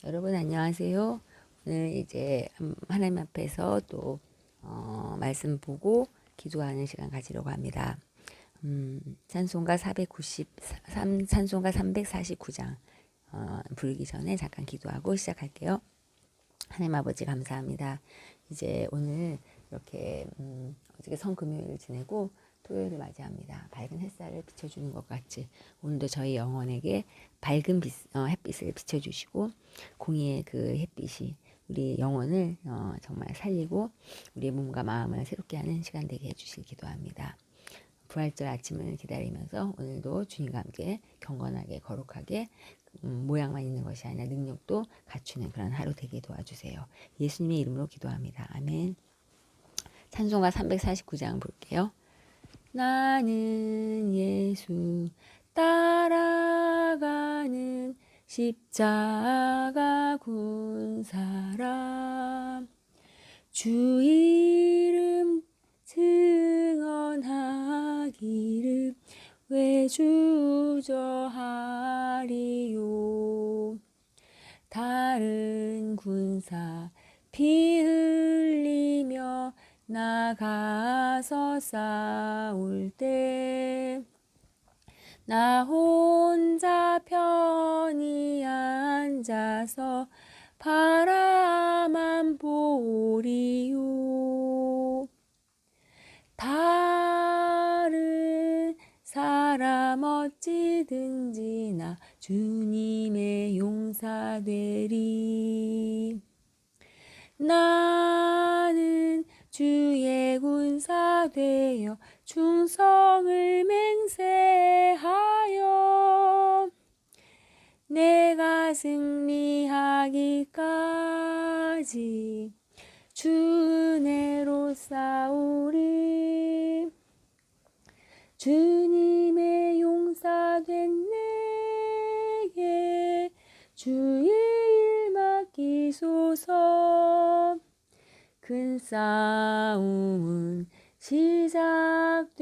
여러분 안녕하세요. 오늘 이제 하나님 앞에서 또 말씀 보고 기도하는 시간 가지려고 합니다. 찬송가 349장 부르기 전에 잠깐 기도하고 시작할게요. 하나님 아버지 감사합니다. 이제 오늘 이렇게 어저께 성금요일을 지내고 토요일을 맞이합니다. 밝은 햇살을 비춰주는 것 같이 오늘도 저희 영혼에게 밝은 햇빛을 비춰주시고 공의의 그 햇빛이 우리 영혼을 정말 살리고 우리의 몸과 마음을 새롭게 하는 시간 되게 해주실 기도합니다. 부활절 아침을 기다리면서 오늘도 주님과 함께 경건하게 거룩하게 모양만 있는 것이 아니라 능력도 갖추는 그런 하루 되게 도와주세요. 예수님의 이름으로 기도합니다. 아멘. 찬송가 349장 볼게요. 나는 예수 따라가는 십자가 군 사람 주 이름 증언하기를 왜 주저하리요. 다른 군사 피 흘리며 나가서 싸울 때 나 혼자 편히 앉아서 바라만 보리요. 다른 사람 어찌든지 나 주님의 용사되리. 나는 주의 군사 되어 충성을 맹세하여 내가 승리하기까지 주 은혜로 싸우리. 주님의 용사된 내게 주의 일 맡기소서. 큰 싸움은 시작되어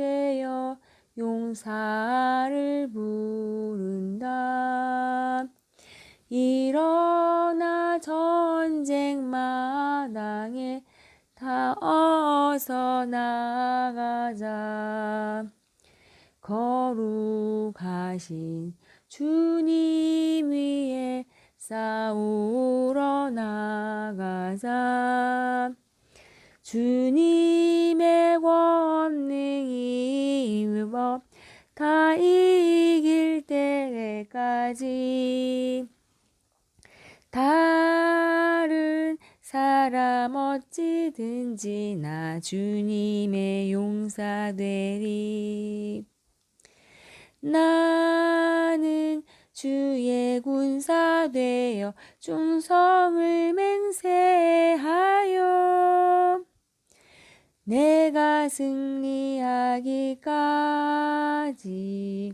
용사를 부른다. 일어나 전쟁 마당에 다 어서 나가자. 거룩하신 주님 위에 싸우러 나가자. 주님의 권능이 법 다 이길 때까지 다른 사람 어찌든지 나 주님의 용사 되리. 나는 주의 군사 되어 충성을 맹세하여 내가 승리하기까지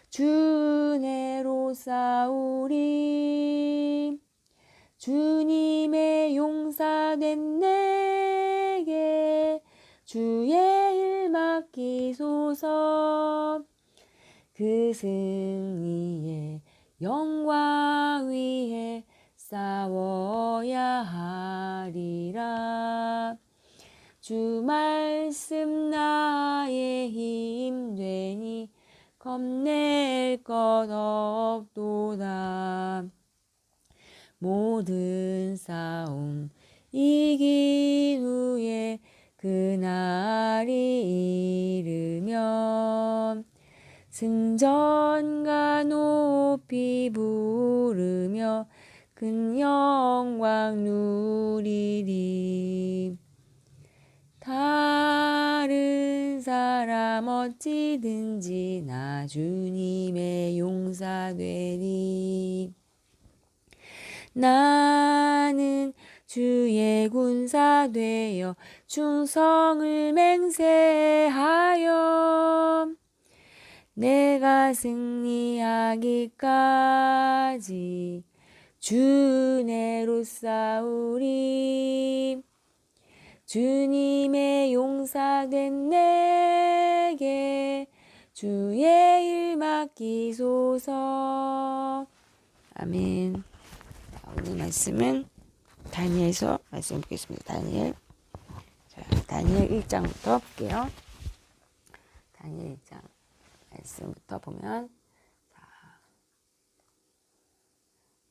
주 은혜로 싸우리. 주님의 용사된 내게 주의 일 맡기소서. 그 승리의 영광 위에 싸워야 하리라. 주 말씀 나의 힘 되니 겁낼 것 없도다. 모든 싸움 이긴 후에 그날이 이르면 승전가 높이 부르며 큰 영광 누리리. 다른 사람 어찌든지 나 주님의 용사 되리. 나는 주의 군사 되어 충성을 맹세하여 내가 승리하기까지 주 은혜로 싸우리. 주님의 용사된 내게 주의 일 맡기소서. 아멘. 오늘 말씀은 다니엘서 말씀 보겠습니다. 다니엘 1장부터 볼게요. 다니엘 1장 말씀부터 보면,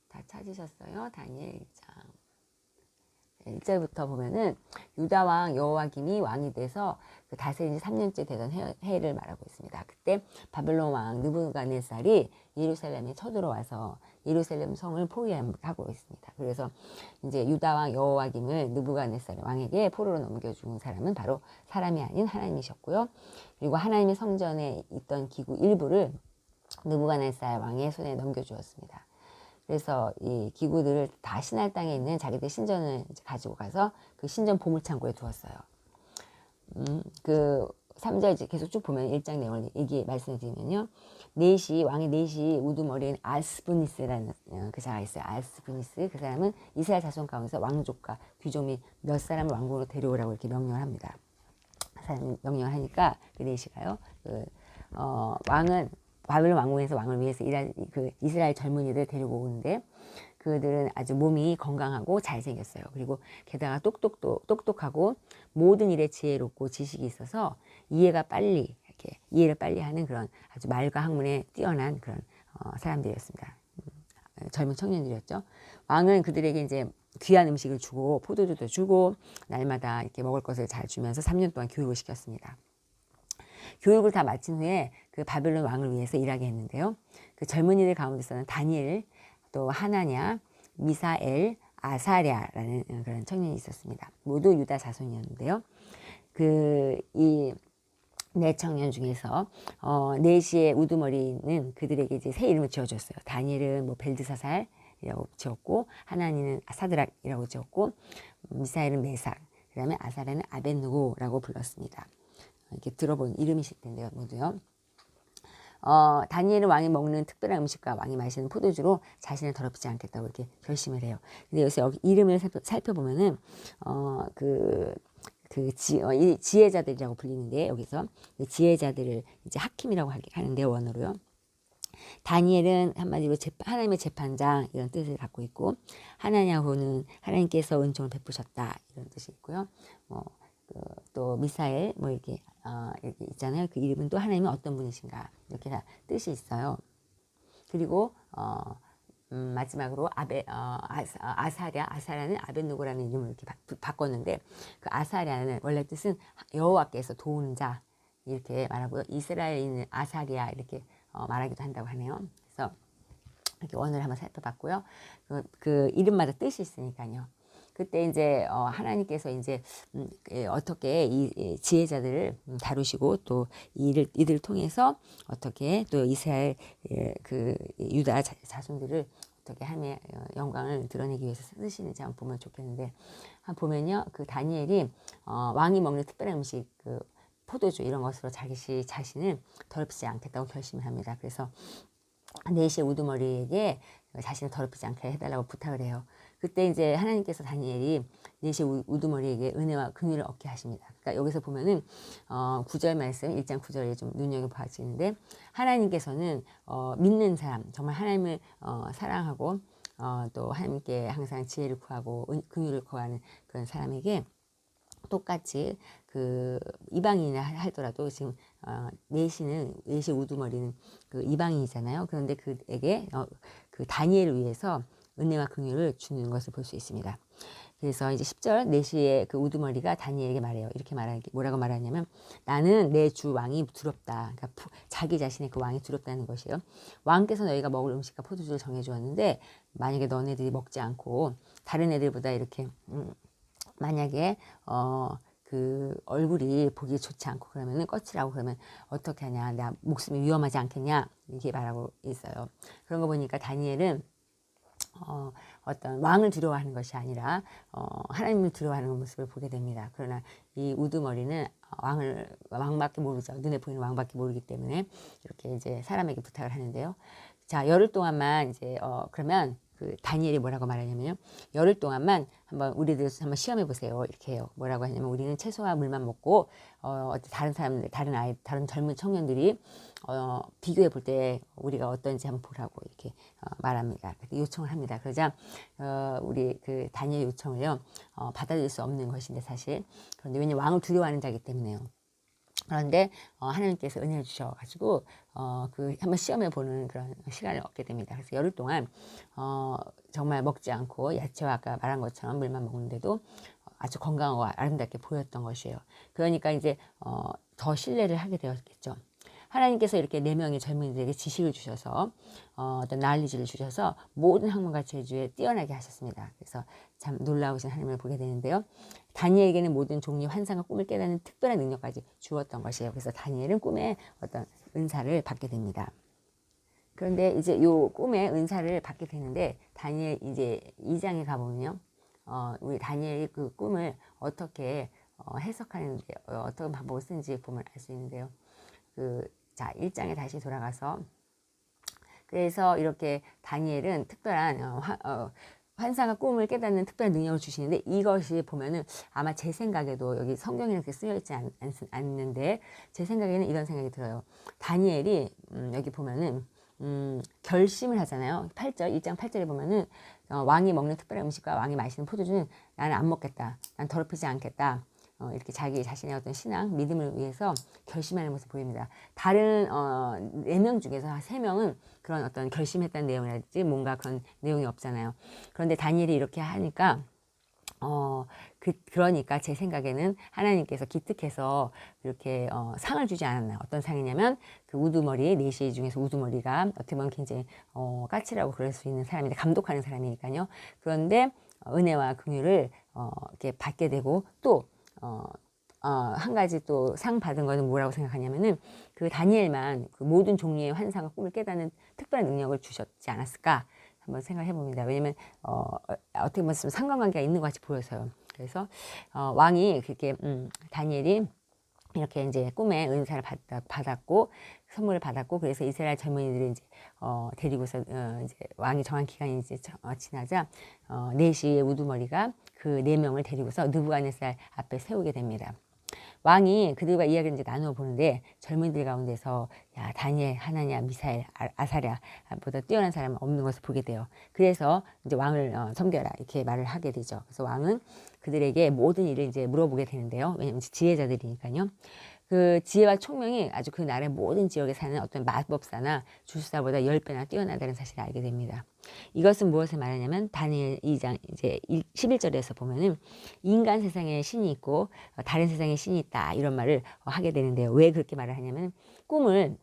다 찾으셨어요? 다니엘 1장 1절부터 보면은 유다 왕 여호와김이 왕이 돼서 그 다스린 지 3년째 되던 해를 말하고 있습니다. 그때 바벨론 왕 느부갓네살이 예루살렘에 쳐들어와서 예루살렘 성을 포위하고 있습니다. 그래서 이제 유다 왕 여호와김을 느부갓네살 왕에게 포로로 넘겨준 사람은 바로 사람이 아닌 하나님이셨고요. 그리고 하나님의 성전에 있던 기구 일부를 느부갓네살 왕의 손에 넘겨주었습니다. 그래서 이 기구들을 다 신할 땅에 있는 자기들 신전을 가지고 가서 그 신전 보물창고에 두었어요. 그 3절 이제 계속 쭉 보면 1장 내용을 말씀을 드리면요. 왕의 넷이 우두머리인 아스부니스라는 그 자가 있어요. 아스부니스. 그 사람은 이스라엘 자손 가운데서 왕족과 귀족 및 몇 사람을 왕궁으로 데려오라고 이렇게 명령을 합니다. 명령을 하니까 그 넷이가요. 왕은 바벨론 왕궁에서 왕을 위해서 일할 그 이스라엘 젊은이들 데리고 오는데 그들은 아주 몸이 건강하고 잘생겼어요. 그리고 게다가 똑똑하고 모든 일에 지혜롭고 지식이 있어서 이해를 빨리 하는 그런 아주 말과 학문에 뛰어난 그런 사람들이었습니다. 젊은 청년들이었죠. 왕은 그들에게 이제 귀한 음식을 주고 포도주도 주고 날마다 이렇게 먹을 것을 잘 주면서 3년 동안 교육을 시켰습니다. 교육을 다 마친 후에 그 바벨론 왕을 위해서 일하게 했는데요. 그 젊은이들 가운데서는 다니엘, 또 하나냐, 미사엘, 아사랴라는 그런 청년이 있었습니다. 모두 유다 자손이었는데요. 이 네 청년 중에서 넷의 우두머리는 그들에게 이제 새 이름을 지어줬어요. 다니엘은 뭐 벨드사살이라고 지었고, 하나니는 사드락이라고 지었고, 미사엘은 메삭, 그다음에 아사랴는 아벳느고라고 불렀습니다. 이렇게 들어본 이름이실 텐데요, 모두요. 다니엘은 왕이 먹는 특별한 음식과 왕이 마시는 포도주로 자신을 더럽히지 않겠다고 이렇게 결심을 해요. 근데 여기 이름을 살펴보면은, 이 지혜자들이라고 불리는데, 여기서 지혜자들을 이제 하킴이라고 하는데, 원어로요. 다니엘은 한마디로 하나님의 재판장 이런 뜻을 갖고 있고, 하나냐고는 하나님께서 은총을 베푸셨다 이런 뜻이 있고요. 또 미사엘 이렇게 있잖아요. 그 이름은 또 하나님은 어떤 분이신가 이렇게 다 뜻이 있어요. 그리고 마지막으로 아사랴는 아벳느고라는 이름을 이렇게 바꿨는데 그 아사랴는 원래 뜻은 여호와께서 도우는 자 이렇게 말하고요. 이스라엘에 있는 아사랴 이렇게 말하기도 한다고 하네요. 그래서 이렇게 원어를 한번 살펴봤고요. 그 이름마다 뜻이 있으니까요. 그때 이제 하나님께서 이제 어떻게 이 지혜자들을 다루시고 또 이들을 통해서 어떻게 또 이스라엘 그 유다 자손들을 어떻게 하나님의 영광을 드러내기 위해서 쓰시는지 한번 보면 좋겠는데, 한번 보면요, 그 다니엘이 왕이 먹는 특별한 음식 그 포도주 이런 것으로 자신을 더럽히지 않겠다고 결심을 합니다. 그래서 넷의 우두머리에게 자신을 더럽히지 않게 해달라고 부탁을 해요. 그때 이제 하나님께서 다니엘이 넷의 우두머리에게 은혜와 긍휼을 얻게 하십니다. 그러니까 여기서 보면은 9절 말씀 1장 9절에 좀 눈여겨봐지는데, 하나님께서는 믿는 사람, 정말 하나님을 사랑하고 또 하나님께 항상 지혜를 구하고 긍휼을 구하는 그런 사람에게 똑같이 그 이방인이라 하더라도 지금 넷의 우두머리는 그 이방인이잖아요. 그런데 그에게 그 다니엘을 위해서 은혜와 긍휼을 주는 것을 볼 수 있습니다. 그래서 이제 10절 넷의 그 우두머리가 다니엘에게 말해요. 이렇게 뭐라고 말하냐면, 나는 내 주 왕이 두렵다. 그러니까 자기 자신의 그 왕이 두렵다는 것이에요. 왕께서 너희가 먹을 음식과 포도주를 정해주었는데 만약에 너네들이 먹지 않고 다른 애들보다 이렇게 만약에 그 얼굴이 보기 좋지 않고 그러면은 꺼치라고 그러면 어떻게 하냐, 나 목숨이 위험하지 않겠냐 이렇게 말하고 있어요. 그런 거 보니까 다니엘은 어떤 왕을 두려워하는 것이 아니라 하나님을 두려워하는 모습을 보게 됩니다. 그러나 이 우두머리는 왕밖에 모르죠. 눈에 보이는 왕밖에 모르기 때문에 이렇게 이제 사람에게 부탁을 하는데요. 자, 열흘 동안만 이제 그러면 그 다니엘이 뭐라고 말하냐면요. 열흘 동안만 한번 우리들 한번 시험해 보세요. 이렇게 해요. 뭐라고 하냐면 우리는 채소와 물만 먹고 다른 사람들, 다른 젊은 청년들이 비교해 볼 때 우리가 어떤지 한번 보라고 이렇게 말합니다. 요청을 합니다. 그러자 우리 그 다니엘 요청을요 받아들일 수 없는 것인데 사실 그런데 왜냐 왕을 두려워하는 자이기 때문에요. 그런데 하나님께서 은혜를 주셔가지고 그 한번 시험해 보는 그런 시간을 얻게 됩니다. 그래서 열흘 동안 정말 먹지 않고 야채와 아까 말한 것처럼 물만 먹는데도 아주 건강하고 아름답게 보였던 것이에요. 그러니까 이제 더 신뢰를 하게 되었겠죠. 하나님께서 이렇게 4명의 젊은이들에게 지식을 주셔서 어떤 난리지를 주셔서 모든 학문과 재주에 뛰어나게 하셨습니다. 그래서 참 놀라우신 하나님을 보게 되는데요. 다니엘에게는 모든 종류의 환상과 꿈을 깨닫는 특별한 능력까지 주었던 것이에요. 그래서 다니엘은 꿈에 어떤 은사를 받게 됩니다. 그런데 이제 요 꿈의 은사를 받게 되는데 다니엘 이제 2장에 가보면요. 우리 다니엘이 그 꿈을 어떻게 해석하는지 어떤 방법을 쓰는지 보면 알 수 있는데요. 자, 1장에 다시 돌아가서 그래서 이렇게 다니엘은 특별한 환상과 꿈을 깨닫는 특별한 능력을 주시는데 이것이 보면은 아마 제 생각에도 여기 성경에 이렇게 쓰여 있지 않는데 제 생각에는 이런 생각이 들어요. 다니엘이 여기 보면은 결심을 하잖아요. 8절, 1장 8절에 보면은 왕이 먹는 특별한 음식과 왕이 마시는 포도주는 나는 안 먹겠다. 난 더럽히지 않겠다. 이렇게 자기 자신의 어떤 신앙, 믿음을 위해서 결심하는 모습을 보입니다. 다른 4명 중에서 3명은 그런 어떤 결심했다는 내용이랄지 뭔가 그런 내용이 없잖아요. 그런데 다니엘이 이렇게 하니까 그러니까 제 생각에는 하나님께서 기특해서 이렇게 상을 주지 않았나요? 어떤 상이냐면 그 우두머리, 4시 중에서 우두머리가 어떻게 보면 굉장히 까칠하고 그럴 수 있는 사람인데 감독하는 사람이니까요. 그런데 은혜와 긍휼을 이렇게 받게 되고 또 한 가지 또 상 받은 거는 뭐라고 생각하냐면은 그 다니엘만 그 모든 종류의 환상과 꿈을 깨닫는 특별한 능력을 주셨지 않았을까 한번 생각해 봅니다. 왜냐면 어떻게 보면 상관관계가 있는 것 같이 보여서요. 그래서 왕이 그렇게 다니엘이 이렇게 이제 꿈에 은사를 받았고 선물을 받았고 그래서 이스라엘 젊은이들이 이제 데리고서 이제 왕이 정한 기간이 이제 지나자 4시의 우두머리가 그 4명을 데리고서 느부갓네살 앞에 세우게 됩니다. 왕이 그들과 이야기를 이제 나누어 보는데 젊은이들 가운데서 야 다니엘, 하나냐, 미사엘, 아사랴보다 뛰어난 사람은 없는 것을 보게 돼요. 그래서 이제 왕을 섬겨라 이렇게 말을 하게 되죠. 그래서 왕은 그들에게 모든 일을 이제 물어보게 되는데요. 왜냐하면 지혜자들이니까요. 그 지혜와 총명이 아주 그 나라의 모든 지역에 사는 어떤 마법사나 주술사보다 10배나 뛰어나다는 사실을 알게 됩니다. 이것은 무엇을 말하냐면 다니엘 2장 이제 11절에서 보면은 인간 세상에 신이 있고 다른 세상에 신이 있다 이런 말을 하게 되는데요. 왜 그렇게 말을 하냐면 꿈을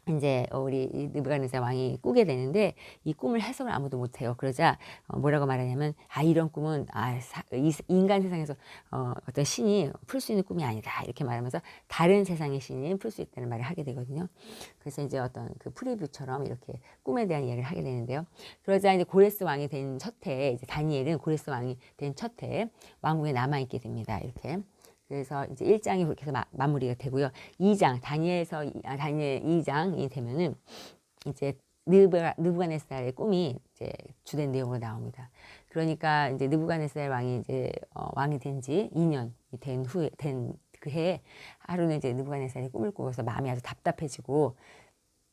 이제 우리 느부갓네살 왕이 꾸게 되는데 이 꿈을 해석을 아무도 못해요. 그러자 뭐라고 말하냐면 이런 꿈은 이 인간 세상에서 어떤 신이 풀 수 있는 꿈이 아니다 이렇게 말하면서 다른 세상의 신이 풀 수 있다는 말을 하게 되거든요. 그래서 이제 어떤 그 프리뷰처럼 이렇게 꿈에 대한 이야기를 하게 되는데요. 그러자 이제 고레스 왕이 된 첫 해에 이제 다니엘은 고레스 왕이 된 첫 해에 왕궁에 남아 있게 됩니다. 이렇게. 그래서 이제 1장이 그렇게 해서 마무리가 되고요. 2장, 다니엘 2장이 되면은 이제 느부갓네살의 꿈이 이제 주된 내용으로 나옵니다. 그러니까 이제 느부갓네살 왕이 이제 왕이 된 지 2년이 된 그 해에 하루는 이제 느부갓네살이 꿈을 꾸고서 마음이 아주 답답해지고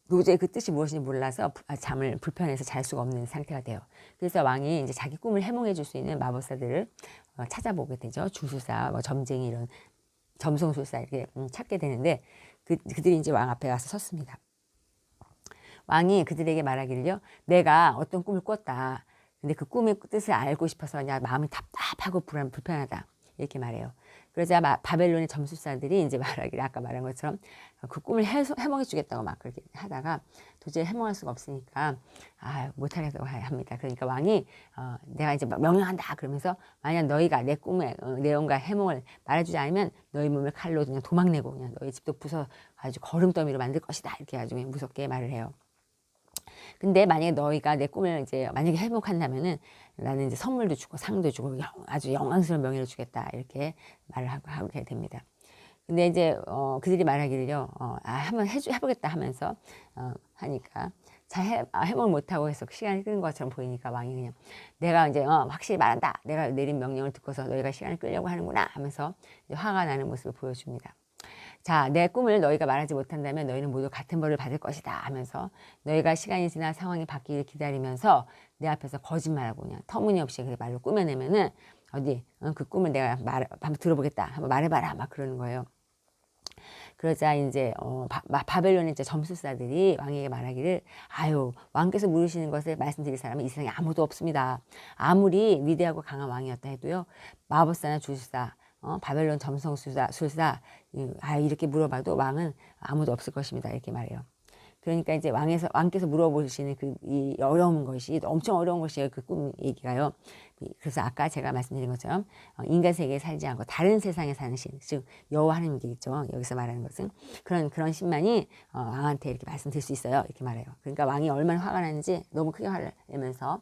도저히 그 뜻이 무엇인지 몰라서 잠을 불편해서 잘 수가 없는 상태가 돼요. 그래서 왕이 이제 자기 꿈을 해몽해 줄 수 있는 마법사들을 찾아보게 되죠. 주술사, 뭐 점쟁이 이런 점성술사 이렇게 찾게 되는데 그들이 이제 왕 앞에 와서 섰습니다. 왕이 그들에게 말하기를요. 내가 어떤 꿈을 꿨다. 근데 그 꿈의 뜻을 알고 싶어서 그냥 마음이 답답하고 불편하다. 이렇게 말해요. 그러자 바벨론의 점술사들이 이제 말하기를 아까 말한 것처럼 그 꿈을 해몽해 주겠다고 막 그렇게 하다가 도저히 해몽할 수가 없으니까 못하겠다고 합니다. 그러니까 왕이 내가 이제 명령한다 그러면서 만약 너희가 내 꿈의 내용과 해몽을 말해주지 않으면 너희 몸을 칼로 그냥 도망내고 그냥 너희 집도 부숴 아주 거름더미로 만들 것이다 이렇게 아주 무섭게 말을 해요. 근데 만약에 너희가 내 꿈을 이제 만약에 해몽한다면은 나는 이제 선물도 주고 상도 주고 아주 영광스러운 명예를 주겠다 이렇게 말을 하게 됩니다. 근데 이제 그들이 말하기를요. 한번 해보겠다 하면서 하니까 잘 해몽을 못하고 해서 시간이 끄는 것처럼 보이니까 왕이 그냥 내가 이제 확실히 말한다. 내가 내린 명령을 듣고서 너희가 시간을 끌려고 하는구나 하면서 이제 화가 나는 모습을 보여줍니다. 자, 내 꿈을 너희가 말하지 못한다면 너희는 모두 같은 벌을 받을 것이다 하면서 너희가 시간이 지나 상황이 바뀌기를 기다리면서 내 앞에서 거짓말하고 그냥 터무니없이 그 말로 꾸며내면은 어디 그 꿈을 내가 한번 들어보겠다. 한번 말해봐라. 막 그러는 거예요. 그러자 이제 바벨론의 이제 점술사들이 왕에게 말하기를 아유 왕께서 물으시는 것을 말씀드릴 사람은 이 세상에 아무도 없습니다. 아무리 위대하고 강한 왕이었다 해도요 마법사나 주술사 바벨론 점성술사 이렇게 물어봐도 왕은 아무도 없을 것입니다. 이렇게 말해요. 그러니까 이제 왕께서 물어보시는 이 어려운 것이 엄청 어려운 것이에요. 그 꿈 얘기가요. 그래서 아까 제가 말씀드린 것처럼 인간 세계에 살지 않고 다른 세상에 사는 신, 즉 여호와 하나님이겠죠. 여기서 말하는 것은 그런 신만이 왕한테 이렇게 말씀드릴 수 있어요. 이렇게 말해요. 그러니까 왕이 얼마나 화가 나는지 너무 크게 화를 내면서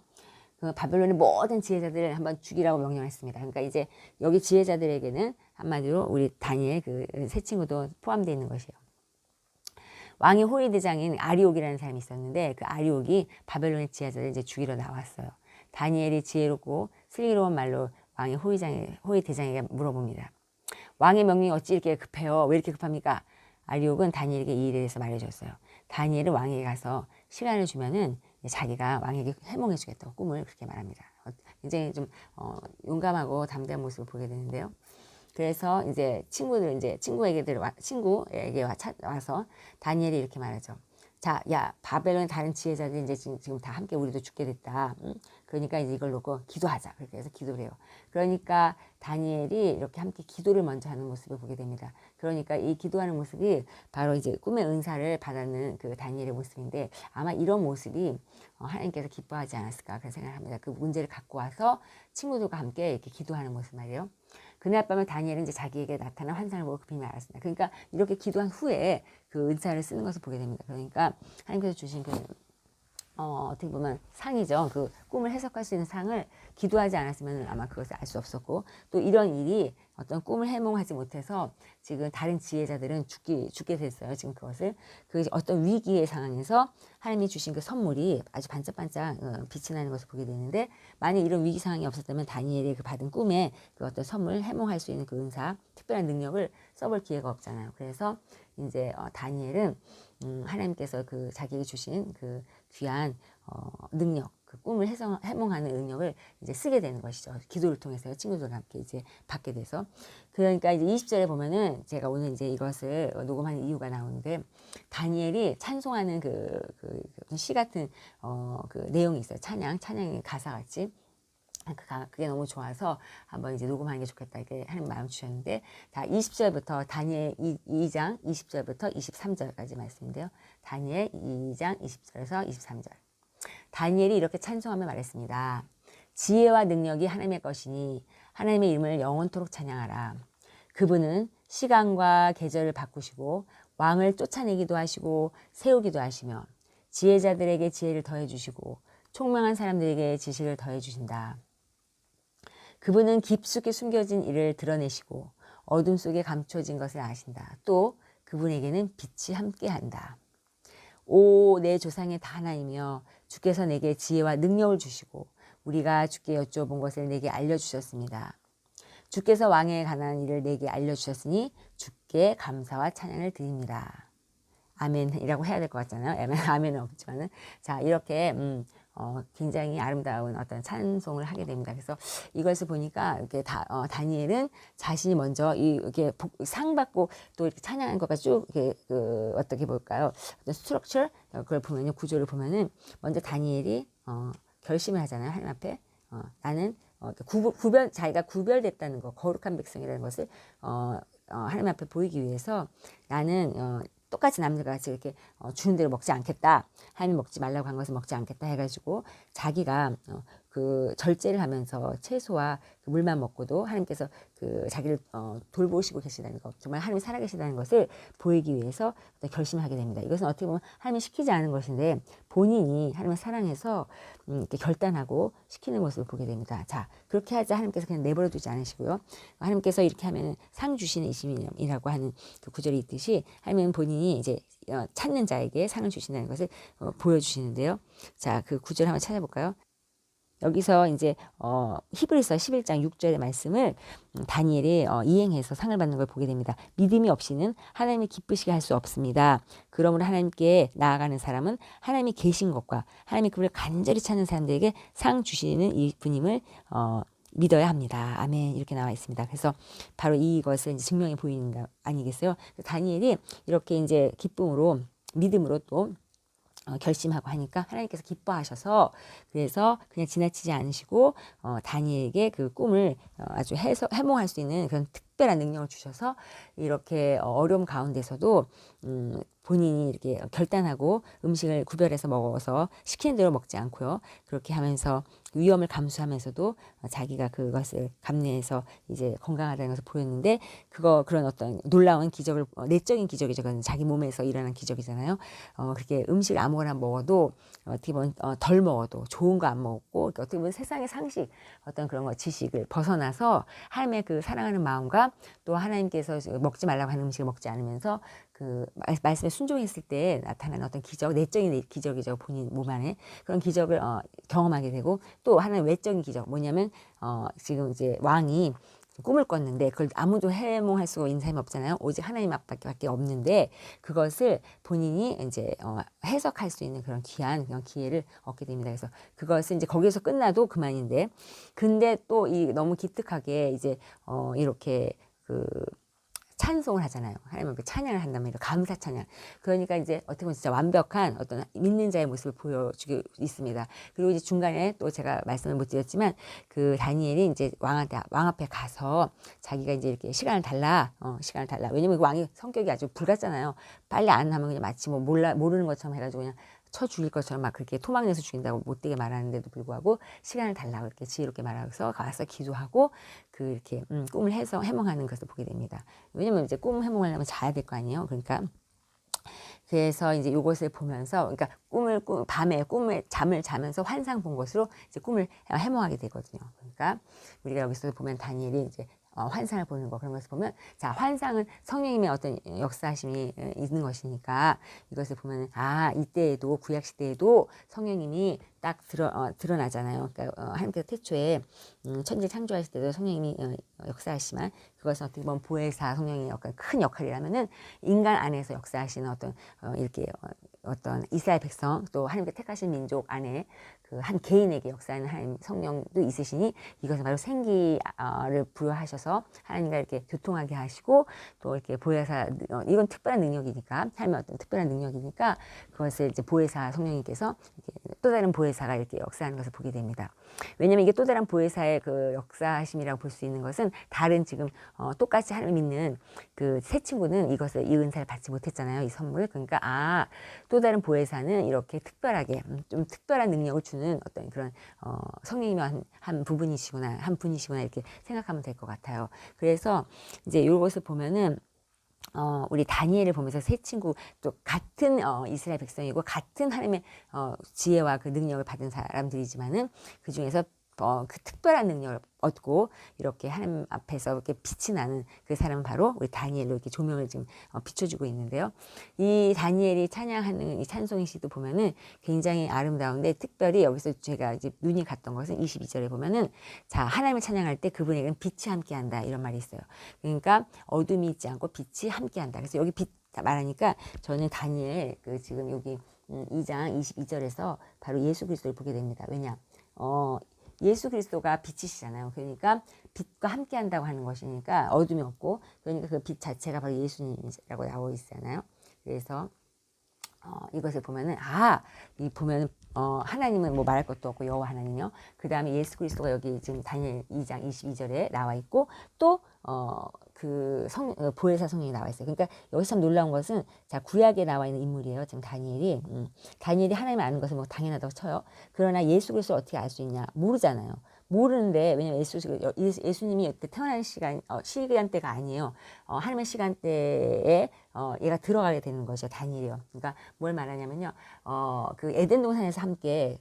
그 바벨론의 모든 지혜자들을 한번 죽이라고 명령했습니다. 그러니까 이제 여기 지혜자들에게는 한마디로 우리 다니엘 그 세 친구도 포함되어 있는 것이에요. 왕의 호위대장인 아리옥이라는 사람이 있었는데 그 아리옥이 바벨론의 지혜자들을 이제 죽이러 나왔어요. 다니엘이 지혜롭고 슬기로운 말로 왕의 호위대장에게 물어봅니다. 왕의 명령이 어찌 이렇게 급해요? 왜 이렇게 급합니까? 아리옥은 다니엘에게 이 일에 대해서 말해줬어요. 다니엘은 왕에게 가서 시간을 주면은 자기가 왕에게 해몽해 주겠다고 꿈을 그렇게 말합니다. 굉장히 좀 용감하고 담대한 모습을 보게 되는데요. 그래서 이제 친구에게 와서 다니엘이 이렇게 말하죠. 자, 야, 바벨론의 다른 지혜자들이 이제 지금 다 함께 우리도 죽게 됐다. 그러니까 이제 이걸 놓고 기도하자. 그렇게 해서 기도를 해요. 그러니까 다니엘이 이렇게 함께 기도를 먼저 하는 모습을 보게 됩니다. 그러니까 이 기도하는 모습이 바로 이제 꿈의 은사를 받는 그 다니엘의 모습인데 아마 이런 모습이 하나님께서 기뻐하지 않았을까 그런 생각을 합니다. 그 문제를 갖고 와서 친구들과 함께 이렇게 기도하는 모습 말이에요. 그날 밤에 다니엘은 이제 자기에게 나타난 환상을 보고 급히 말했습니다. 그러니까 이렇게 기도한 후에 그 은사를 쓰는 것을 보게 됩니다. 그러니까 하나님께서 주신 어떻게 보면 상이죠. 그 꿈을 해석할 수 있는 상을 기도하지 않았으면 아마 그것을 알 수 없었고 또 이런 일이 어떤 꿈을 해몽하지 못해서 지금 다른 지혜자들은 죽게 됐어요. 지금 그것을 그 어떤 위기의 상황에서 하나님이 주신 그 선물이 아주 반짝반짝 빛이 나는 것을 보게 되는데 만약 이런 위기 상황이 없었다면 다니엘이 그 받은 꿈에 그 어떤 선물 해몽할 수 있는 그 은사 특별한 능력을 써볼 기회가 없잖아요. 그래서 이제 다니엘은 하나님께서 그 자기에게 주신 그 귀한 능력, 그 꿈을 해몽하는 능력을 이제 쓰게 되는 것이죠. 기도를 통해서 친구들과 함께 이제 받게 돼서. 그러니까 이제 20절에 보면은 제가 오늘 이제 이것을 녹음하는 이유가 나오는데 다니엘이 찬송하는 그 시 같은 그 내용이 있어요. 찬양의 가사 같이. 그게 너무 좋아서 한번 이제 녹음하는 게 좋겠다 이렇게 하는 마음 주셨는데 다 20절부터 다니엘 2장 20절부터 23절까지 말씀인데요. 다니엘 2장 20절에서 23절. 다니엘이 이렇게 찬송하며 말했습니다. 지혜와 능력이 하나님의 것이니 하나님의 이름을 영원토록 찬양하라. 그분은 시간과 계절을 바꾸시고 왕을 쫓아내기도 하시고 세우기도 하시며 지혜자들에게 지혜를 더해 주시고 총명한 사람들에게 지식을 더해 주신다. 그분은 깊숙이 숨겨진 일을 드러내시고 어둠 속에 감춰진 것을 아신다. 또 그분에게는 빛이 함께한다. 오, 내 조상의 다 하나이며 주께서 내게 지혜와 능력을 주시고 우리가 주께 여쭤본 것을 내게 알려주셨습니다. 주께서 왕에 관한 일을 내게 알려주셨으니 주께 감사와 찬양을 드립니다. 아멘이라고 해야 될 것 같잖아요. 아멘은 없지만은 자 이렇게 굉장히 아름다운 어떤 찬송을 하게 됩니다. 그래서 이것을 보니까 이렇게 다니엘은 자신이 먼저 이렇게 상 받고 또 이렇게 찬양한 것과 쭉 이렇게 어떻게 볼까요? 어떤 스트럭처 그걸 보면요 구조를 보면은 먼저 다니엘이 결심을 하잖아요. 하나님 앞에 나는 자기가 구별됐다는 거, 거룩한 백성이라는 것을 하나님 앞에 보이기 위해서 나는 똑같이 남들과 같이 이렇게 주는 대로 먹지 않겠다. 하나님 먹지 말라고 한 것을 먹지 않겠다 해가지고 자기가 그 절제를 하면서 채소와 그 물만 먹고도 하나님께서 그 자기를 돌보시고 계시다는 것, 정말 하나님이 살아계시다는 것을 보이기 위해서 결심하게 됩니다. 이것은 어떻게 보면 하나님이 시키지 않은 것인데 본인이 하나님을 사랑해서 이렇게 결단하고 시키는 모습을 보게 됩니다. 자, 그렇게 하자 하나님께서 그냥 내버려 두지 않으시고요. 하나님께서 이렇게 하면 상 주시는 이심이라고 하는 그 구절이 있듯이 하나님은 본인이 이제 찾는 자에게 상을 주신다는 것을 보여주시는데요. 자, 그 구절 한번 찾아볼까요? 여기서 이제 히브리서 11장 6절의 말씀을 다니엘이 이행해서 상을 받는 걸 보게 됩니다. 믿음이 없이는 하나님이 기쁘시게 할 수 없습니다. 그러므로 하나님께 나아가는 사람은 하나님이 계신 것과 하나님이 그를 간절히 찾는 사람들에게 상 주시는 이 분임을 믿어야 합니다. 아멘. 이렇게 나와 있습니다. 그래서 바로 이것을 이제 증명해 보이는 거 아니겠어요? 다니엘이 이렇게 이제 기쁨으로 믿음으로 또 결심하고 하니까 하나님께서 기뻐하셔서 그래서 그냥 지나치지 않으시고 다니엘에게 그 꿈을 아주 해몽할 수 있는 그런 특별한 능력을 주셔서 이렇게 어려움 가운데서도 본인이 이렇게 결단하고 음식을 구별해서 먹어서 시키는 대로 먹지 않고요. 그렇게 하면서 위험을 감수하면서도 자기가 그것을 감내해서 이제 건강하다는 것을 보였는데 그런 어떤 놀라운 기적을 내적인 기적이죠. 그건 자기 몸에서 일어난 기적이잖아요. 그렇게 음식 아무거나 먹어도 어떻게 보면 덜 먹어도 좋은 거 안 먹고 어떻게 보면 세상의 상식 어떤 그런 거 지식을 벗어나서 하나님의 그 사랑하는 마음과 또 하나님께서 먹지 말라고 하는 음식을 먹지 않으면서 그 말씀에 순종했을 때 나타나는 어떤 기적, 내적인 기적이죠. 본인 몸 안에 그런 기적을 경험하게 되고 또 하나의 외적인 기적 뭐냐면 지금 이제 왕이 꿈을 꿨는데 그걸 아무도 해몽할 수가 있는 사람이 없잖아요. 오직 하나님 앞밖에 없는데 그것을 본인이 이제 해석할 수 있는 그런 귀한 그런 기회를 얻게 됩니다. 그래서 그것을 이제 거기에서 끝나도 그만인데 근데 또 이 너무 기특하게 이제 이렇게 그 찬송을 하잖아요. 하나님 앞에 찬양을 한단 말이에요. 감사 찬양. 그러니까 이제 어떻게 보면 진짜 완벽한 어떤 믿는 자의 모습을 보여주고 있습니다. 그리고 이제 중간에 또 제가 말씀을 못 드렸지만 그 다니엘이 이제 왕 앞에 가서 자기가 이제 이렇게 시간을 달라. 왜냐면 그 왕이 성격이 아주 불같잖아요. 빨리 안 하면 그냥 마치 뭐 모르는 것처럼 해가지고 그냥 쳐 죽일 것처럼 막 그렇게 토막내서 죽인다고 못되게 말하는데도 불구하고 시간을 달라고 이렇게 지혜롭게 말하고서 가서 기도하고 그 이렇게 꿈을 해몽하는 것을 보게 됩니다. 왜냐면 이제 꿈 해몽하려면 자야 될 거 아니에요. 그러니까 그래서 이제 이것을 보면서 그러니까 밤에 잠을 자면서 환상 본 것으로 이제 꿈을 해몽하게 되거든요. 그러니까 우리가 여기서 보면 다니엘이 이제 환상을 보는 거 그런 것을 보면 자 환상은 성령님의 어떤 역사하심이 있는 것이니까 이것을 보면 이때에도 구약 시대에도 성령님이 딱 드러나잖아요. 그러니까 하나님께서 태초에 천지 창조하실 때도 성령님이 역사하시지만 그것은 어떻게 보면 보혜사 성령의 큰 역할이라면은 인간 안에서 역사하시는 어떤 이렇게 어떤 이스라엘 백성 또 하나님께 택하신 민족 안에 그 한 개인에게 역사하는 하나님 성령도 있으시니 이것은 바로 생기를 부여하셔서 하나님과 이렇게 교통하게 하시고 또 이렇게 보혜사 이건 특별한 능력이니까 하나님의 어떤 특별한 능력이니까 그것을 이제 보혜사 성령님께서 또 다른 보혜사가 이렇게 역사하는 것을 보게 됩니다. 왜냐하면 이게 또 다른 보혜사의 그 역사하심이라고 볼 수 있는 것은 다른 지금 똑같이 하나님 믿는 그 세 친구는 이 은사를 받지 못했잖아요. 이 선물을. 그러니까 또 다른 보혜사는 이렇게 특별하게 좀 특별한 능력을 주는 어떤 그런 성령님의 한 분이시구나 이렇게 생각하면 될 것 같아요. 그래서 이제 이것을 보면은 우리 다니엘을 보면서 세 친구 또 같은 이스라엘 백성이고 같은 하나님의 지혜와 그 능력을 받은 사람들이지만은 그 중에서 그 특별한 능력을 얻고 이렇게 하나님 앞에서 이렇게 빛이 나는 그 사람은 바로 우리 다니엘로 이렇게 조명을 지금 비춰주고 있는데요. 이 다니엘이 찬양하는 이 찬송의 시도 보면은 굉장히 아름다운데 특별히 여기서 제가 이제 눈이 갔던 것은 22절에 보면은 자 하나님을 찬양할 때 그분에게는 빛이 함께한다 이런 말이 있어요. 그러니까 어둠이 있지 않고 빛이 함께한다. 그래서 여기 빛 말하니까 저는 다니엘 그 지금 여기 2장 22절에서 바로 예수 그리스도를 보게 됩니다. 왜냐? 예수 그리스도가 빛이시잖아요. 그러니까 빛과 함께 한다고 하는 것이니까 어둠이 없고 그러니까 그 빛 자체가 바로 예수님이라고 나오고 있잖아요. 그래서 이것을 보면은 이 보면은 하나님은 뭐 말할 것도 없고 여호와 하나님이요. 그 다음에 예수 그리스도가 여기 지금 다니엘 2장 22절에 나와 있고 또 보혜사 성령이 나와 있어요. 그러니까 여기서 참 놀라운 것은 자 구약에 나와 있는 인물이에요. 지금 다니엘이 하나님을 아는 것은 뭐 당연하다고 쳐요. 그러나 예수 그리스도를 어떻게 알 수 있냐 모르잖아요. 모르는데 왜냐면 예수님이 이때 태어날 시간대가 아니에요. 하나님의 시간대에 얘가 들어가게 되는 것이죠. 다니엘이요. 그러니까 뭘 말하냐면요. 그 에덴 동산에서 함께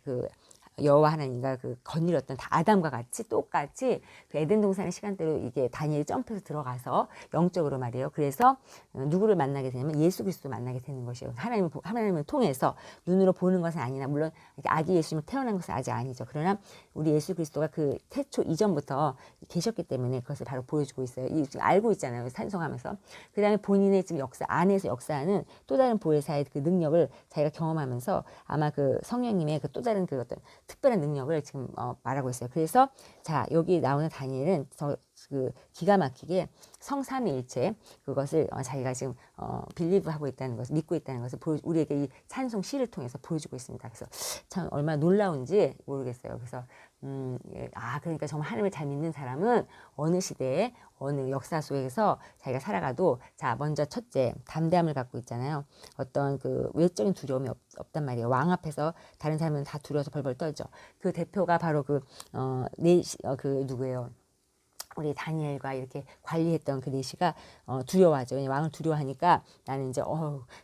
여호와 하나님과 거닐었던 아담과 같이 똑같이 그 에덴 동산의 시간대로 이게 다니엘이 점프해서 들어가서 영적으로 말이에요. 그래서 누구를 만나게 되냐면 예수 그리스도 만나게 되는 것이에요. 하나님을 통해서 눈으로 보는 것은 아니나 물론 아기 예수님이 태어난 것은 아직 아니죠. 그러나 우리 예수 그리스도가 그 태초 이전부터 계셨기 때문에 그것을 바로 보여주고 있어요. 지금 알고 있잖아요. 찬송하면서. 그 다음에 본인의 지금 안에서 역사하는 또 다른 보혜사의 그 능력을 자기가 경험하면서 아마 그 성령님의 그 또 다른 그 어떤 특별한 능력을 지금 말하고 있어요. 그래서 자 여기 나오는 다니엘은 기가 막히게 성삼위일체 그것을 자기가 지금 빌리브하고 있다는 것을 믿고 있다는 것을 우리에게 이 찬송 시를 통해서 보여주고 있습니다. 그래서 참 얼마나 놀라운지 모르겠어요. 그래서 그러니까 정말 하나님을 잘 믿는 사람은 어느 시대에 어느 역사 속에서 자기가 살아가도 자 먼저 첫째 담대함을 갖고 있잖아요. 어떤 그 외적인 두려움이 없단 말이에요. 왕 앞에서 다른 사람은 다 두려워서 벌벌 떨죠. 그 대표가 바로 누구예요? 우리 다니엘과 이렇게 관리했던 그 내시가 두려워하죠. 왕을 두려워하니까 나는 이제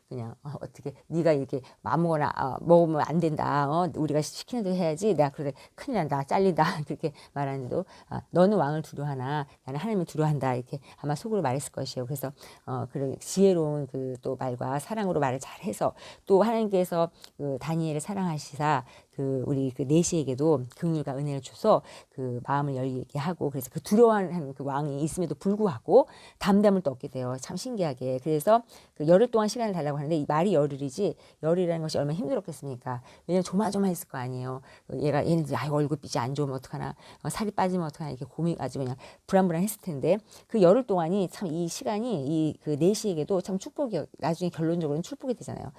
그냥 어떻게 네가 이렇게 아무거나 먹으면 안 된다. 우리가 시키는 대로 해야지. 내가 그래 큰일 난다. 잘린다. 그렇게 말하는데도 너는 왕을 두려워하나 나는 하나님을 두려워한다. 이렇게 아마 속으로 말했을 것이에요. 그래서 그런 지혜로운 또 말과 사랑으로 말을 잘해서 또 하나님께서 다니엘을 사랑하시사 우리 내시에게도 긍휼과 은혜를 줘서 마음을 열리게 하고 그래서 두려워하는 왕이 있음에도 불구하고 담담을 또 얻게 돼요. 참 신기하게. 그래서 열흘 동안 시간을 달라고 하는데 이 말이 열흘이지 열이라는 것이 얼마나 힘들었겠습니까? 왜냐면 조마조마했을 거 아니에요. 얘는 얼굴빛이 안 좋으면 어떡하나 살이 빠지면 어떡하나 이렇게 고민 아주 그냥 불안불안했을 텐데 그 열흘 동안이 참 이 시간이 내시에게도 참 축복이 나중에 결론적으로는 축복이 되잖아요.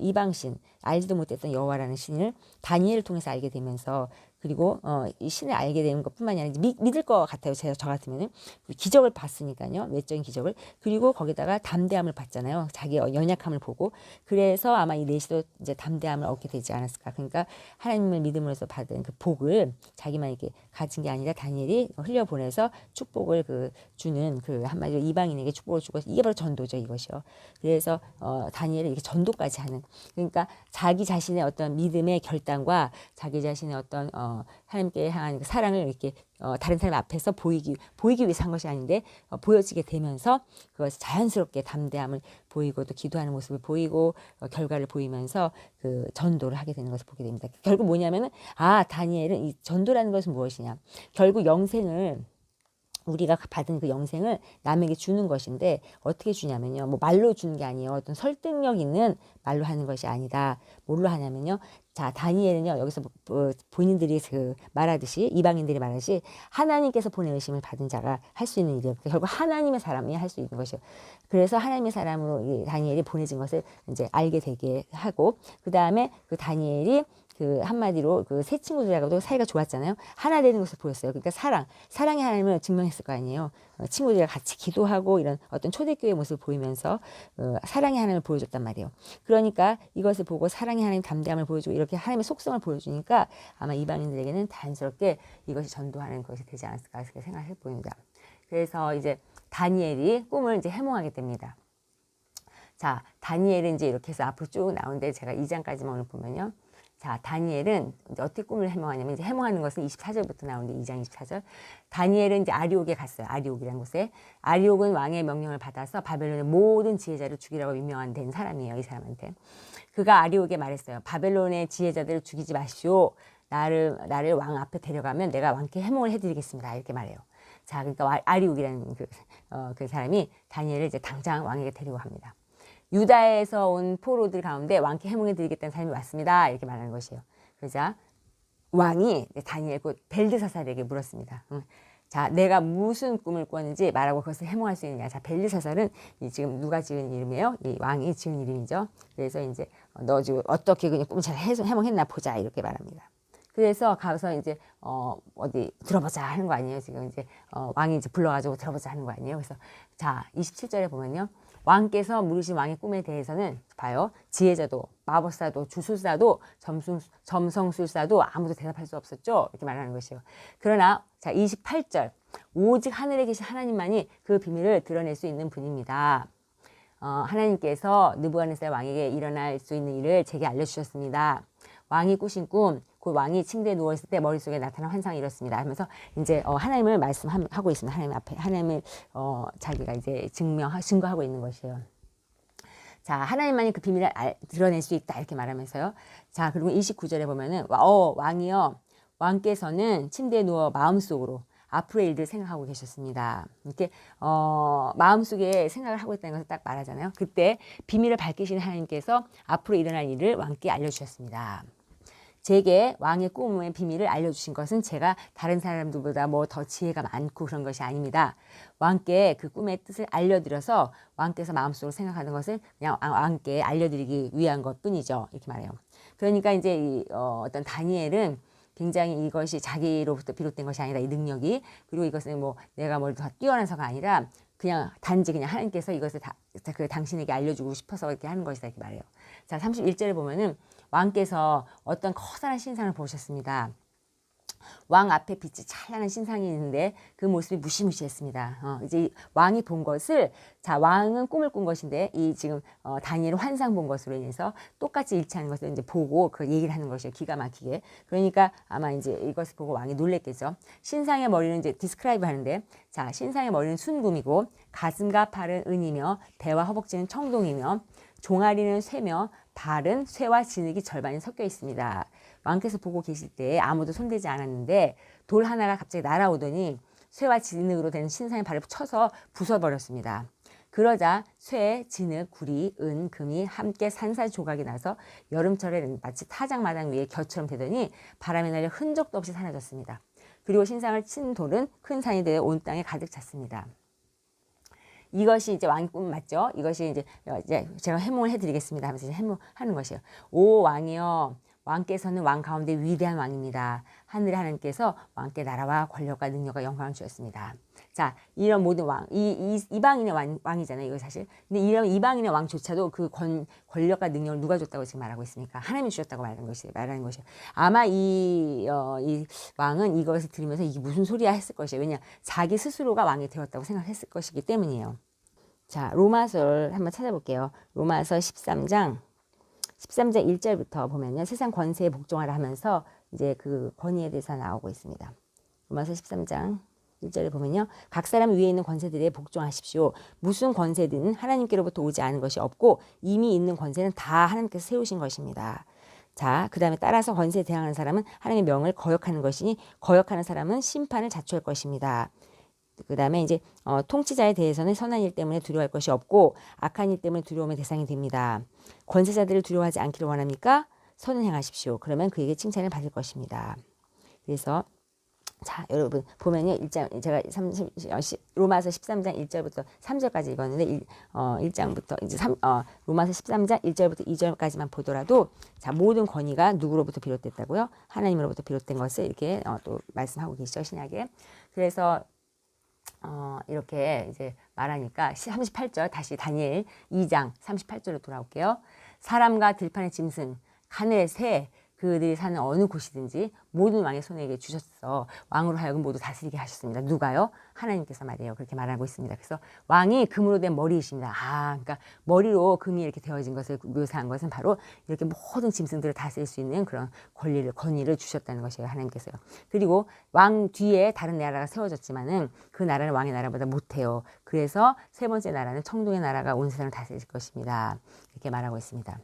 이방신 알지도 못했던 여호와라는 신을 다니엘을 통해서 알게 되면서 그리고 이 신을 알게 되는 것뿐만이 아니라 믿을 것 같아요. 저 같으면은 기적을 봤으니까요. 외적인 기적을. 그리고 거기다가 담대함을 봤잖아요. 자기의 연약함을 보고. 그래서 아마 이 내시도 이제 담대함을 얻게 되지 않았을까. 그러니까 하나님을 믿음으로써 받은 그 복을 자기만 이렇게 가진 게 아니라 다니엘이 흘려보내서 축복을 주는 한마디로 이방인에게 축복을 주고 이게 바로 전도죠. 이것이요. 그래서 다니엘이 이렇게 전도까지 하는. 그러니까 자기 자신의 어떤 믿음의 결단과 자기 자신의 어떤 하나님께 향한 사랑을 이렇게 다른 사람 앞에서 보이기 위해서 한 것이 아닌데 보여지게 되면서 그것을 자연스럽게 담대함을 보이고 또 기도하는 모습을 보이고 결과를 보이면서 전도를 하게 되는 것을 보게 됩니다. 결국 뭐냐면은 다니엘은 이 전도라는 것은 무엇이냐? 결국 영생을 우리가 받은 그 영생을 남에게 주는 것인데 어떻게 주냐면요. 뭐 말로 주는 게 아니에요. 어떤 설득력 있는 말로 하는 것이 아니다. 뭘로 하냐면요. 자, 다니엘은요. 여기서 본인들이 말하듯이 이방인들이 말하듯이 하나님께서 보내심을 받은 자가 할 수 있는 일이에요. 결국 하나님의 사람이 할 수 있는 것이에요. 그래서 하나님의 사람으로 이 다니엘이 보내진 것을 이제 알게 되게 하고 그다음에 다니엘이 한마디로 세 친구들하고도 사이가 좋았잖아요. 하나 되는 것을 보였어요. 그러니까 사랑의 하나님을 증명했을 거 아니에요. 친구들이랑 같이 기도하고 이런 어떤 초대교회의 모습을 보이면서 사랑의 하나님을 보여줬단 말이에요. 그러니까 이것을 보고 사랑의 하나님 담대함을 보여주고 이렇게 하나님의 속성을 보여주니까 아마 이방인들에게는 자연스럽게 이것이 전도하는 것이 되지 않았을까 생각해 보입니다. 그래서 이제 다니엘이 꿈을 이제 해몽하게 됩니다. 자, 다니엘은 이제 이렇게 해서 앞으로 쭉 나오는데 제가 2장까지만 오늘 보면요. 자, 다니엘은 이제 어떻게 꿈을 해몽하냐면 이제 해몽하는 것은 24절부터 나오는데 2장 24절. 다니엘은 이제 아리옥에 갔어요. 아리옥이라는 곳에. 아리옥은 왕의 명령을 받아서 바벨론의 모든 지혜자를 죽이라고 임명한 된 사람이에요. 이 사람한테. 그가 아리옥에 말했어요. 바벨론의 지혜자들을 죽이지 마시오. 나를 왕 앞에 데려가면 내가 왕께 해몽을 해드리겠습니다. 이렇게 말해요. 자, 그러니까 아리옥이라는 그 사람이 다니엘을 이제 당장 왕에게 데리고 갑니다. 유다에서 온 포로들 가운데 왕께 해몽해 드리겠다는 사람이 왔습니다. 이렇게 말하는 것이에요. 그러자 왕이 다니엘 곧 벨드사살에게 물었습니다. 자, 내가 무슨 꿈을 꿨는지 말하고 그것을 해몽할 수 있느냐. 자, 벨드사살은 지금 누가 지은 이름이에요? 이 왕이 지은 이름이죠. 그래서 이제 너 지금 어떻게 그냥 꿈을 잘 해몽했나 보자. 이렇게 말합니다. 그래서 가서 이제 어디 들어보자 하는 거 아니에요. 지금 이제 왕이 이제 불러가지고 들어보자 하는 거 아니에요. 그래서 자 27절에 보면요. 왕께서 물으신 왕의 꿈에 대해서는 봐요. 지혜자도 마법사도 주술사도 점성술사도 아무도 대답할 수 없었죠. 이렇게 말하는 것이에요. 그러나 자 28절 오직 하늘에 계신 하나님만이 그 비밀을 드러낼 수 있는 분입니다. 하나님께서 느부갓네살 왕에게 일어날 수 있는 일을 제게 알려주셨습니다. 왕이 꾸신 꿈, 그 왕이 침대에 누워있을 때 머릿속에 나타난 환상이 이렇습니다. 하면서 이제 하나님을 말씀하고 있습니다. 하나님 앞에 하나님을 자기가 이제 증거하고 있는 것이에요. 자, 하나님만이 그 비밀을 드러낼 수 있다 이렇게 말하면서요. 자, 그리고 29절에 보면은 왕이요, 왕께서는 침대에 누워 마음속으로 앞으로의 일들을 생각하고 계셨습니다. 이렇게 마음속에 생각을 하고 있다는 것을 딱 말하잖아요. 그때 비밀을 밝히시는 하나님께서 앞으로 일어날 일을 왕께 알려주셨습니다. 제게 왕의 꿈의 비밀을 알려주신 것은 제가 다른 사람들보다 뭐 더 지혜가 많고 그런 것이 아닙니다. 왕께 그 꿈의 뜻을 알려드려서 왕께서 마음속으로 생각하는 것을 그냥 왕께 알려드리기 위한 것뿐이죠. 이렇게 말해요. 그러니까 이제 어떤 다니엘은 굉장히 이것이 자기로부터 비롯된 것이 아니라 이 능력이, 그리고 이것은 뭐 내가 뭘 더 뛰어나서가 아니라 그냥 단지 그냥 하나님께서 이것을 그 당신에게 알려주고 싶어서 이렇게 하는 것이다 이렇게 말해요. 자 31절에 보면은 왕께서 어떤 커다란 신상을 보셨습니다. 왕 앞에 빛이 찬란한 신상이 있는데 그 모습이 무시무시했습니다. 이제 왕이 본 것을, 자 왕은 꿈을 꾼 것인데 이 지금 다니엘은 환상 본 것으로 인해서 똑같이 일치하는 것을 이제 보고 그 얘기를 하는 것이에요. 기가 막히게. 그러니까 아마 이제 이것을 보고 왕이 놀랬겠죠. 신상의 머리는 이제 디스크라이브 하는데, 자 신상의 머리는 순금이고 가슴과 팔은 은이며 배와 허벅지는 청동이며 종아리는 쇠며 발은 쇠와 진흙이 절반이 섞여 있습니다. 왕께서 보고 계실 때 아무도 손대지 않았는데 돌 하나가 갑자기 날아오더니 쇠와 진흙으로 된 신상의 발을 쳐서 부숴버렸습니다. 그러자 쇠, 진흙, 구리, 은, 금이 함께 산산조각이 나서 여름철에 마치 타작마당 위에 겨처럼 되더니 바람에 날려 흔적도 없이 사라졌습니다. 그리고 신상을 친 돌은 큰 산이 되어 온 땅에 가득 찼습니다. 이것이 이제 왕의 꿈 맞죠? 이것이 이제 제가 해몽을 해드리겠습니다 하면서 해몽하는 것이에요. 오 왕이여, 왕께서는 왕 가운데 위대한 왕입니다. 하늘의 하나님께서 왕께 나라와 권력과 능력과 영광을 주셨습니다. 자, 이런 모든 왕, 이방인의 왕이잖아요, 이거 사실. 근데 이런 이방인의 왕조차도 그 권력과 능력을 누가 줬다고 지금 말하고 있습니까? 하나님이 주셨다고 말하는 것이에요. 아마 이 왕은 이것을 들으면서 이게 무슨 소리야 했을 것이에요. 왜냐, 자기 스스로가 왕이 되었다고 생각했을 것이기 때문이에요. 자, 로마서를 한번 찾아볼게요. 로마서 13장 1절부터 보면요. 세상 권세에 복종하라 하면서 이제 그 권위에 대해서 나오고 있습니다. 로마서 13장 1절에 보면요. 각 사람 위에 있는 권세들에 복종하십시오. 무슨 권세든 하나님께로부터 오지 않은 것이 없고 이미 있는 권세는 다 하나님께서 세우신 것입니다. 자, 그 다음에 따라서 권세에 대항하는 사람은 하나님의 명을 거역하는 것이니 거역하는 사람은 심판을 자초할 것입니다. 그 다음에 이제 통치자에 대해서는 선한 일 때문에 두려워할 것이 없고 악한 일 때문에 두려움의 대상이 됩니다. 권세자들을 두려워하지 않기를 원합니까? 선을 행하십시오. 그러면 그에게 칭찬을 받을 것입니다. 그래서 자 여러분 보면요, 제가 로마서 13장 1절부터 3절까지 읽었는데 1장부터 이제 로마서 13장 1절부터 2절까지만 보더라도 자 모든 권위가 누구로부터 비롯됐다고요? 하나님으로부터 비롯된 것을 이렇게 또 말씀하고 계시죠, 신약에. 그래서 이렇게 이제 말하니까 38절 다시 다니엘 2장 38절로 돌아올게요. 사람과 들판의 짐승, 하늘의 새, 그들이 사는 어느 곳이든지 모든 왕의 손에게 주셨어. 왕으로 하여금 모두 다스리게 하셨습니다. 누가요? 하나님께서 말이에요. 그렇게 말하고 있습니다. 그래서 왕이 금으로 된 머리이십니다. 그러니까 머리로 금이 이렇게 되어진 것을 묘사한 것은 바로 이렇게 모든 짐승들을 다스릴 수 있는 그런 권위를 주셨다는 것이에요. 하나님께서요. 그리고 왕 뒤에 다른 나라가 세워졌지만은 그 나라는 왕의 나라보다 못해요. 그래서 세 번째 나라는 청동의 나라가 온 세상을 다스릴 것입니다. 이렇게 말하고 있습니다.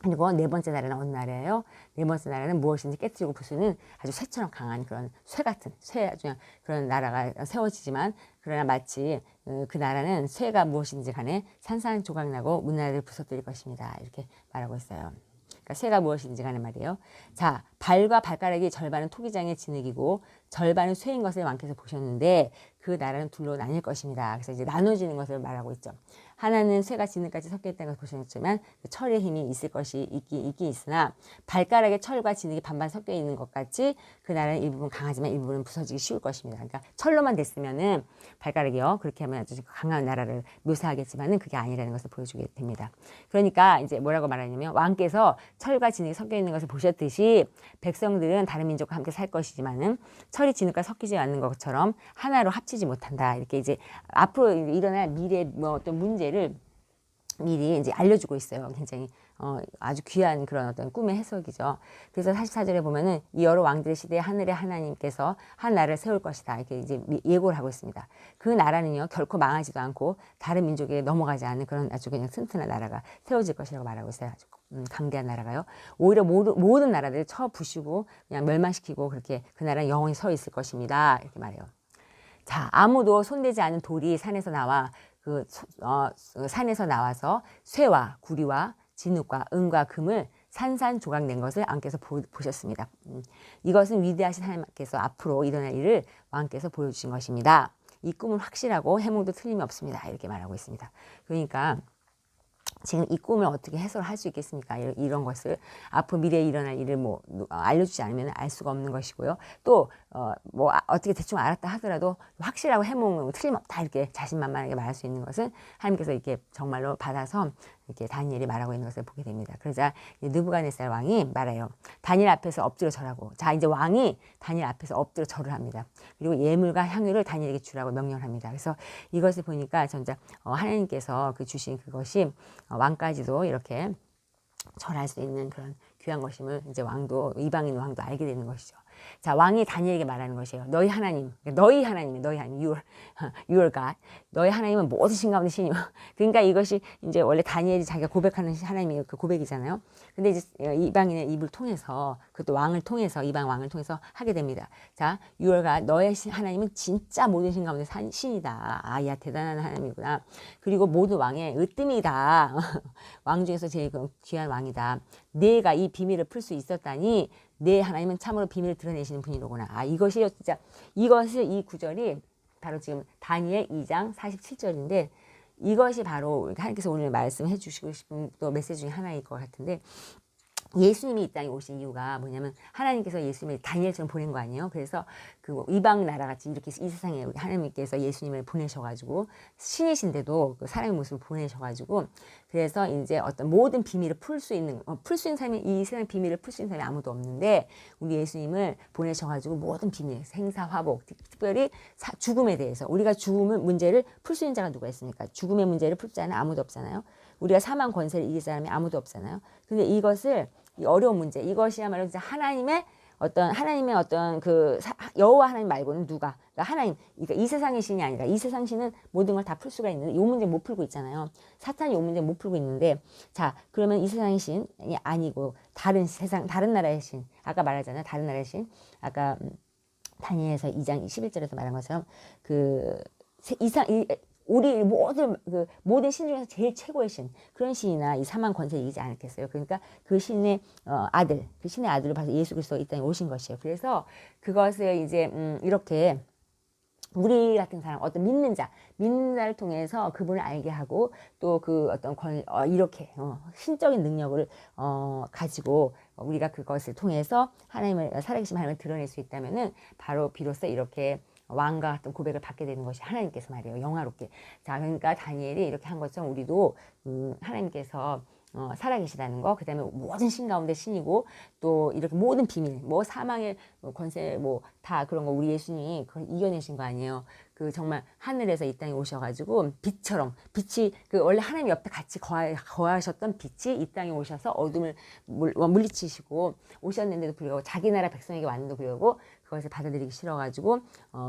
그리고 네 번째 나라는 어느 나라예요? 네 번째 나라는 무엇인지 깨뜨리고 부수는 아주 쇠처럼 강한 그런 쇠 같은 아주 그런 나라가 세워지지만, 그러나 마치 그 나라는 쇠가 무엇인지 간에 산산조각 나고 문나라를 부서뜨릴 것입니다. 이렇게 말하고 있어요. 그러니까 쇠가 무엇인지 간에 말이에요. 자, 발과 발가락이 절반은 토기장의 진흙이고 절반은 쇠인 것을 왕께서 보셨는데 그 나라는 둘로 나뉠 것입니다. 그래서 이제 나눠지는 것을 말하고 있죠. 하나는 쇠가 진흙같이 섞여 있다는 것을 보셨지만 철의 힘이 있을 것이 있긴 있으나 발가락에 철과 진흙이 반반 섞여 있는 것 같이 그 나라는 일부분 강하지만 일부분은 부서지기 쉬울 것입니다. 그러니까 철로만 됐으면은 발가락이요 그렇게 하면 아주 강한 나라를 묘사하겠지만은 그게 아니라는 것을 보여주게 됩니다. 그러니까 이제 뭐라고 말하냐면 왕께서 철과 진흙이 섞여 있는 것을 보셨듯이 백성들은 다른 민족과 함께 살 것이지만은 철이 진흙과 섞이지 않는 것처럼 하나로 합치지 못한다. 이렇게 이제 앞으로 일어날 미래 뭐 어떤 문제를 미리 이제 알려주고 있어요. 굉장히 아주 귀한 그런 어떤 꿈의 해석이죠. 그래서 44절에 보면은 이 여러 왕들의 시대에 하늘의 하나님께서 한 나라를 세울 것이다. 이렇게 이제 예고를 하고 있습니다. 그 나라는요 결코 망하지도 않고 다른 민족에 넘어가지 않는 그런 아주 그냥 튼튼한 나라가 세워질 것이라고 말하고 있어요. 아주 강대한 나라가요. 오히려 모든 나라들을 부시고 그냥 멸망시키고 그렇게 그 나라는 영원히 서 있을 것입니다. 이렇게 말해요. 자, 아무도 손대지 않은 돌이 산에서 나와서 쇠와 구리와 진흙과 은과 금을 산산조각 낸 것을 왕께서 보셨습니다. 이것은 위대하신 하나님께서 앞으로 일어날 일을 왕께서 보여주신 것입니다. 이 꿈은 확실하고 해몽도 틀림이 없습니다. 이렇게 말하고 있습니다. 그러니까 지금 이 꿈을 어떻게 해석을 할 수 있겠습니까? 이런 것을 앞으로 미래에 일어날 일을 알려주지 않으면 알 수가 없는 것이고요. 또 어떻게 대충 알았다 하더라도 확실하고 해몽은 틀림없다 이렇게 자신만만하게 말할 수 있는 것은 하나님께서 이렇게 정말로 받아서 이렇게 다니엘이 말하고 있는 것을 보게 됩니다. 그러자 느부갓네살 왕이 말해요. 다니엘 앞에서 엎드려 절하고. 자, 이제 왕이 다니엘 앞에서 엎드려 절을 합니다. 그리고 예물과 향유를 다니엘에게 주라고 명령을 합니다. 그래서 이것을 보니까 진짜 하나님께서 주신 그것이 왕까지도 이렇게 절할 수 있는 그런 귀한 것임을 이제 이방인 왕도 알게 되는 것이죠. 자, 왕이 다니엘에게 말하는 것이에요. 너희 하나님, your God. 너희 하나님은 모든 가운데 신이요. 그러니까 이것이 이제 원래 다니엘이 자기가 고백하는 하나님의 그 고백이잖아요. 근데 이제 이방인의 입을 통해서, 그것도 왕을 통해서, 이방 왕을 통해서 하게 됩니다. 자, your God, 너의 하나님은 진짜 모든 신 가운데 신이다. 아, 야, 대단한 하나님이구나. 그리고 모든 왕의 으뜸이다. 왕 중에서 제일 귀한 왕이다. 내가 이 비밀을 풀 수 있었다니 내 하나님은 참으로 비밀을 드러내시는 분이로구나. 아, 이것이 진짜 이 구절이 바로 지금 다니엘 2장 47절인데 이것이 바로 하나님께서 오늘 말씀해 주시고 싶은 또 메시지 중에 하나일 것 같은데 예수님이 이 땅에 오신 이유가 뭐냐면 하나님께서 예수님을 다니엘처럼 보낸 거 아니에요. 그래서 그 이방 나라 같이 이렇게 이 세상에 하나님께서 예수님을 보내셔가지고 신이신데도 그 사람의 모습을 보내셔가지고 그래서 이제 어떤 모든 비밀을 풀 수 있는 사람이 이 세상 비밀을 풀 수 있는 사람이 아무도 없는데 우리 예수님을 보내셔가지고 모든 비밀 생사화복 특별히 죽음에 대해서 우리가 죽음의 문제를 풀 수 있는 자가 누가 있습니까? 죽음의 문제를 풀 자는 아무도 없잖아요. 우리가 사망 권세를 이길 사람이 아무도 없잖아요. 근데 이것을 이 어려운 문제 이것이야말로 진짜 하나님의 어떤 그 여호와 하나님 말고는 누가 그러니까 하나님 그러니까 이 세상의 신이 아니라 이 세상 신은 모든 걸 다 풀 수가 있는데 이 문제 못 풀고 있잖아요. 사탄이 이 문제 못 풀고 있는데 자 그러면 이 세상의 신이 아니고 다른 나라의 신 아까 말하잖아요. 다른 나라의 신 아까 다니엘서 2장 11절에서 말한 것처럼 우리 모든 신 중에서 제일 최고의 신 그런 신이나 이 사망 권세를 이기지 않았겠어요. 그러니까 그 신의 신의 아들을 봐서 예수 그리스도가 이 땅에 오신 것이에요. 그래서 그것을 이제 이렇게 우리 같은 사람 어떤 믿는 자를 통해서 그분을 알게 하고 또 그 어떤 이렇게 신적인 능력을 가지고 우리가 그것을 통해서 살아계신 하나님을 드러낼 수 있다면은 바로 비로소 이렇게 왕과 같은 고백을 받게 되는 것이 하나님께서 말이에요. 영화롭게. 자, 그러니까 다니엘이 이렇게 한 것처럼 우리도 하나님께서 살아계시다는 거, 그 다음에 모든 신 가운데 신이고, 또 이렇게 모든 비밀, 사망의 권세, 다 그런 거 우리 예수님이 그걸 이겨내신 거 아니에요. 정말 하늘에서 이 땅에 오셔가지고 빛이 원래 하나님 옆에 같이 거하셨던 빛이 이 땅에 오셔서 어둠을 물리치시고 오셨는데도 불구하고 자기 나라 백성에게 왔는데도 불구하고 그것을 받아들이기 싫어가지고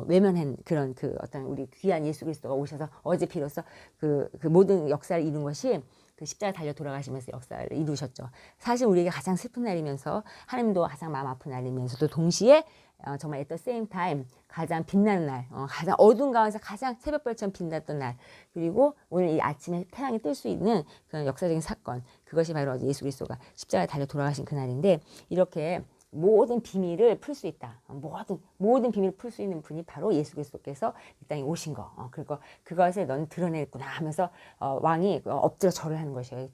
외면한 그런 어떤 우리 귀한 예수 그리스도가 오셔서 어제 비로소 그 모든 역사를 이룬 것이 십자가 달려 돌아가시면서 역사를 이루셨죠. 사실 우리에게 가장 슬픈 날이면서 하나님도 가장 마음 아픈 날이면서도 동시에 정말 at the same time 가장 빛나는 날, 가장 어두운 가운데서 가장 새벽별처럼 빛났던 날, 그리고 오늘 이 아침에 태양이 뜰 수 있는 그런 역사적인 사건, 그것이 바로 예수 그리스도가 십자가에 달려 돌아가신 그날인데 이렇게 모든 비밀을 풀 수 있다. 모든 비밀을 풀 수 있는 분이 바로 예수 그리스도께서 이 땅에 오신 거. 그리고 그것을 넌 드러냈구나 하면서 왕이 엎드려 절을 하는 것이에요.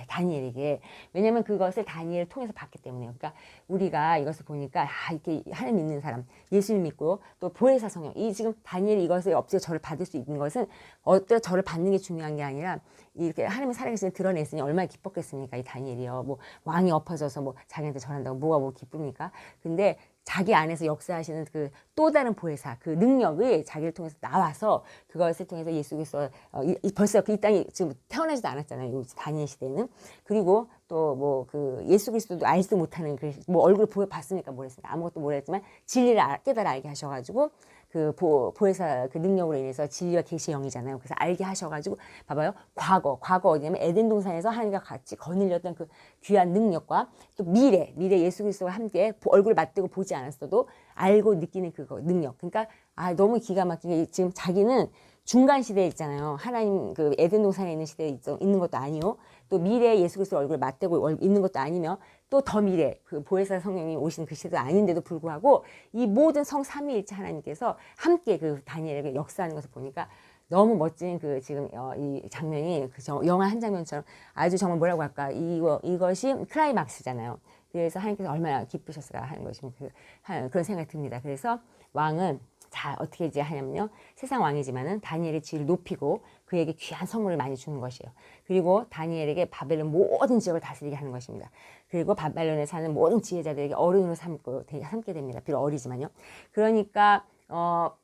다니엘에게. 왜냐하면 그것을 다니엘을 통해서 봤기 때문에. 그러니까 우리가 이것을 보니까 이렇게 하나님 믿는 사람, 예수를 믿고 또 보혜사 성령, 이 지금 다니엘이 이것을 엎드려 절을 받을 수 있는 것은 엎드려 절을 받는 게 중요한 게 아니라 이렇게 하나님의 살아계신 드러냈으니 얼마나 기뻤겠습니까? 이 다니엘이요. 뭐 왕이 엎어져서 뭐 자기한테 절한다고 뭐가 기쁩니까? 근데 자기 안에서 역사하시는 그 또 다른 보혜사, 그 능력이 자기를 통해서 나와서 그것을 통해서 예수 그리스도 벌써 이 땅이 지금 태어나지도 않았잖아요. 다니엘 시대에는. 그리고 또 뭐 그 예수 그리스도도 알지도 못하는 그 뭐 얼굴을 봤으니까 모르겠습니다. 아무것도 모르겠지만 진리를 깨달아 알게 하셔가지고 그 보혜사 그 능력으로 인해서 진리와 계시의 영이잖아요. 그래서 알게 하셔가지고 봐봐요. 과거 어디냐면 에덴 동산에서 하나님과 같이 거느렸던 그 귀한 능력과 또 미래 예수 그리스도와 함께 얼굴을 맞대고 보지 않았어도 알고 느끼는 그거 능력. 그러니까 너무 기가 막히게 지금 자기는 중간 시대에 있잖아요. 하나님 그 에덴 동산에 있는 시대에 있는 것도 아니요. 또 미래에 예수 그리스도 얼굴을 맞대고 있는 것도 아니며 또 더 미래 그 보혜사 성령이 오신 그 시대도 아닌데도 불구하고 이 모든 성삼위일체 하나님께서 함께 그 다니엘에게 역사하는 것을 보니까 너무 멋진 그 지금 이 장면이 그 영화 한 장면처럼 아주 정말 뭐라고 할까 이것이 클라이막스잖아요. 그래서 하나님께서 얼마나 기쁘셨을까 하는 것이 그런 생각이 듭니다. 그래서 왕은 어떻게 이제 하냐면요. 세상 왕이지만은 다니엘의 지위를 높이고 그에게 귀한 선물을 많이 주는 것이에요. 그리고 다니엘에게 바벨론 모든 지역을 다스리게 하는 것입니다. 그리고 바벨론에 사는 모든 지혜자들에게 어른으로 삼게 됩니다. 비록 어리지만요. 그러니까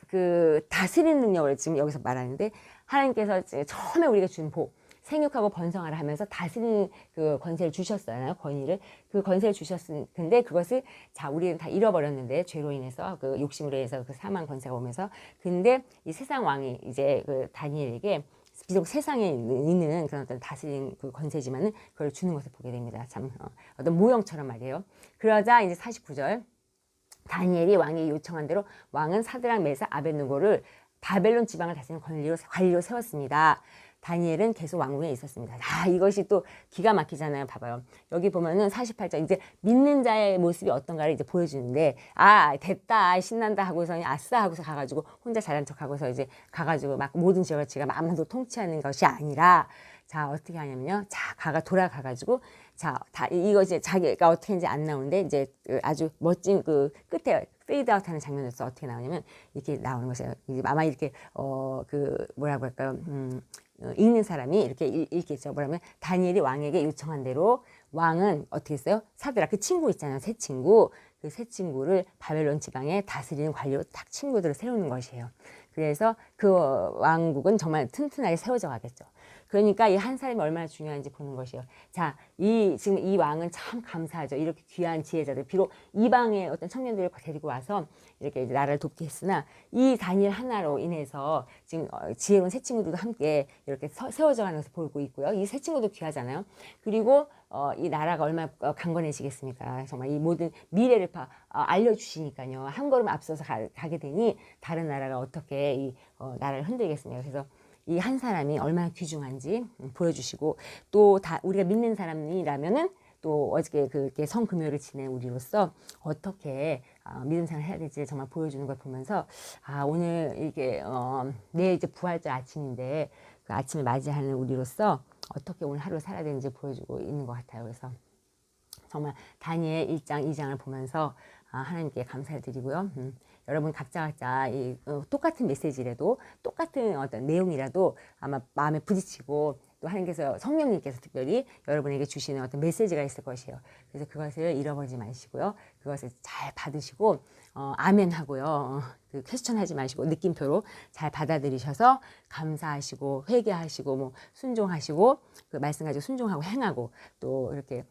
그 다스리는 능력을 지금 여기서 말하는데 하나님께서 처음에 우리가 준 복 생육하고 번성하라 하면서 다스리는 그 권세를 주셨어요. 권위를. 그 권세를 주셨는데 그것을 우리는 다 잃어버렸는데 죄로 인해서 그 욕심으로 인해서 그 사망 권세가 오면서 근데 이 세상 왕이 이제 그 다니엘에게 비록 세상에 있는 그런 어떤 다스리는 그 권세지만은 그걸 주는 것을 보게 됩니다. 참 어떤 모형처럼 말이에요. 그러자 이제 49절 다니엘이 왕이 요청한 대로 왕은 사드락 메삭 아벳느고를 바벨론 지방을 다스리는 관리로 세웠습니다. 다니엘은 계속 왕궁에 있었습니다. 이것이 또 기가 막히잖아요. 봐봐요. 여기 보면은 48절 이제 믿는 자의 모습이 어떤가를 이제 보여주는데 됐다 신난다 하고서 아싸 하고서 가가지고 혼자 잘한 척 하고서 이제 가가지고 막 모든 지역을 지가 마음대로 통치하는 것이 아니라 어떻게 하냐면요. 돌아가가지고 이거 이제 자기가 어떻게 이제 안 나오는데 이제 아주 멋진 그 끝에 페이드아웃 하는 장면에서 어떻게 나오냐면 이렇게 나오는 것이에요. 아마 이렇게 그 뭐라고 할까요? 읽는 사람이 이렇게 읽겠죠. 뭐라면 다니엘이 왕에게 요청한 대로 왕은 어떻게 했어요? 사드락 그 친구 있잖아요. 새 친구. 그 새 친구를 바벨론 지방에 다스리는 관리로 딱 친구들을 세우는 것이에요. 그래서 그 왕국은 정말 튼튼하게 세워져 가겠죠. 그러니까 이 한 사람이 얼마나 중요한지 보는 것이에요. 지금 이 왕은 참 감사하죠. 이렇게 귀한 지혜자들, 비록 이방의 어떤 청년들을 데리고 와서 이렇게 이제 나라를 돕게 했으나 이 다니엘 하나로 인해서 지금 지혜로운 새 친구들도 함께 이렇게 세워져 가는 것을 보고 있고요. 이 새 친구도 귀하잖아요. 그리고 이 나라가 얼마나 강건해지겠습니까? 정말 이 모든 미래를 알려주시니까요. 한 걸음 앞서서 가게 되니 다른 나라가 어떻게 이 나라를 흔들겠습니까? 그래서 이 한 사람이 얼마나 귀중한지 보여주시고 또 우리가 믿는 사람이라면은 또 어저께 그렇게 성금요일을 지낸 우리로서 어떻게 믿음 생활을 해야 될지 정말 보여주는 걸 보면서 오늘 이게 내일 이제 부활절 아침인데 그 아침을 맞이하는 우리로서 어떻게 오늘 하루 살아야 되는지 보여주고 있는 것 같아요. 그래서 정말 다니엘 1장, 2장을 보면서 하나님께 감사를 드리고요. 여러분 각자 똑같은 메시지라도 똑같은 어떤 내용이라도 아마 마음에 부딪히고 또 하나님께서 성령님께서 특별히 여러분에게 주시는 어떤 메시지가 있을 것이에요. 그래서 그것을 잃어버리지 마시고요. 그것을 잘 받으시고 아멘 하고요. 그 퀘스천하지 마시고 느낌표로 잘 받아들이셔서 감사하시고 회개하시고 뭐 순종하시고 그 말씀 가지고 순종하고 행하고 또 이렇게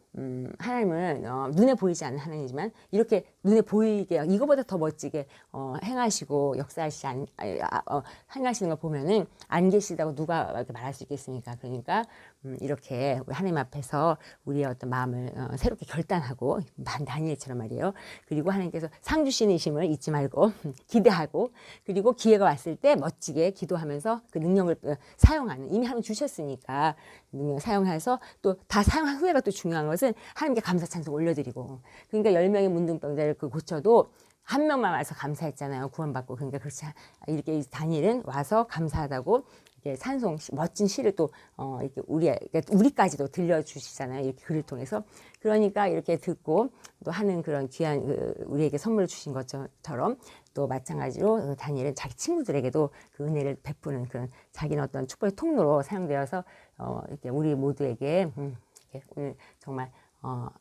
하나님은 눈에 보이지 않는 하나님이지만 이렇게 눈에 보이게 이거보다 더 멋지게 행하시고 행하시는 걸 보면은 안 계시다고 누가 이렇게 말할 수 있겠습니까? 그러니까 이렇게 하나님 앞에서 우리의 어떤 마음을 새롭게 결단하고 다니엘처럼 말이에요. 그리고 하나님께서 상 주시는 이심을 잊지 말고 기대하고 그리고 기회가 왔을 때 멋지게 기도하면서 그 능력을 사용하는 이미 하나님 주셨으니까 능력 사용해서 또 다 사용한 후에가 또 중요한 것은 하나님께 감사 찬송 올려드리고 그러니까 10명의 문둥병자를 그 고쳐도 한 명만 와서 감사했잖아요. 구원받고. 그러니까 그렇지 이렇게 다니엘은 와서 감사하다고 이렇게 찬송 멋진 시를 또 이렇게 우리까지도 들려주시잖아요. 이렇게 글을 통해서. 그러니까 이렇게 듣고 또 하는 그런 귀한 우리에게 선물을 주신 것처럼 또 마찬가지로 다니엘은 자기 친구들에게도 그 은혜를 베푸는 그런 자기는 어떤 축복의 통로로 사용되어서 이렇게 우리 모두에게 이렇게 오늘 정말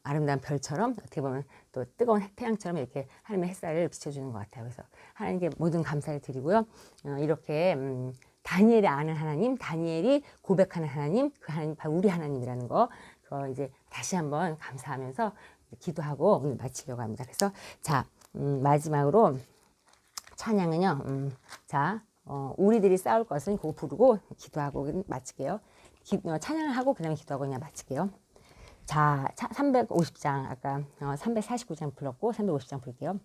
아름다운 별처럼 어떻게 보면 또 뜨거운 태양처럼 이렇게 하나님의 햇살을 비춰주는 것 같아요. 그래서 하나님께 모든 감사를 드리고요. 이렇게 다니엘이 아는 하나님, 다니엘이 고백하는 하나님, 그 하나님 바로 우리 하나님이라는 거, 그거 이제 다시 한번 감사하면서 기도하고 오늘 마치려고 합니다. 그래서 자 마지막으로 찬양은요. 자 우리들이 싸울 것은 그거 부르고 기도하고 마칠게요. 찬양을 하고 그다음에 기도하고 그냥 마칠게요. 자, 350장, 아까 349장 불렀고 350장 부를게요.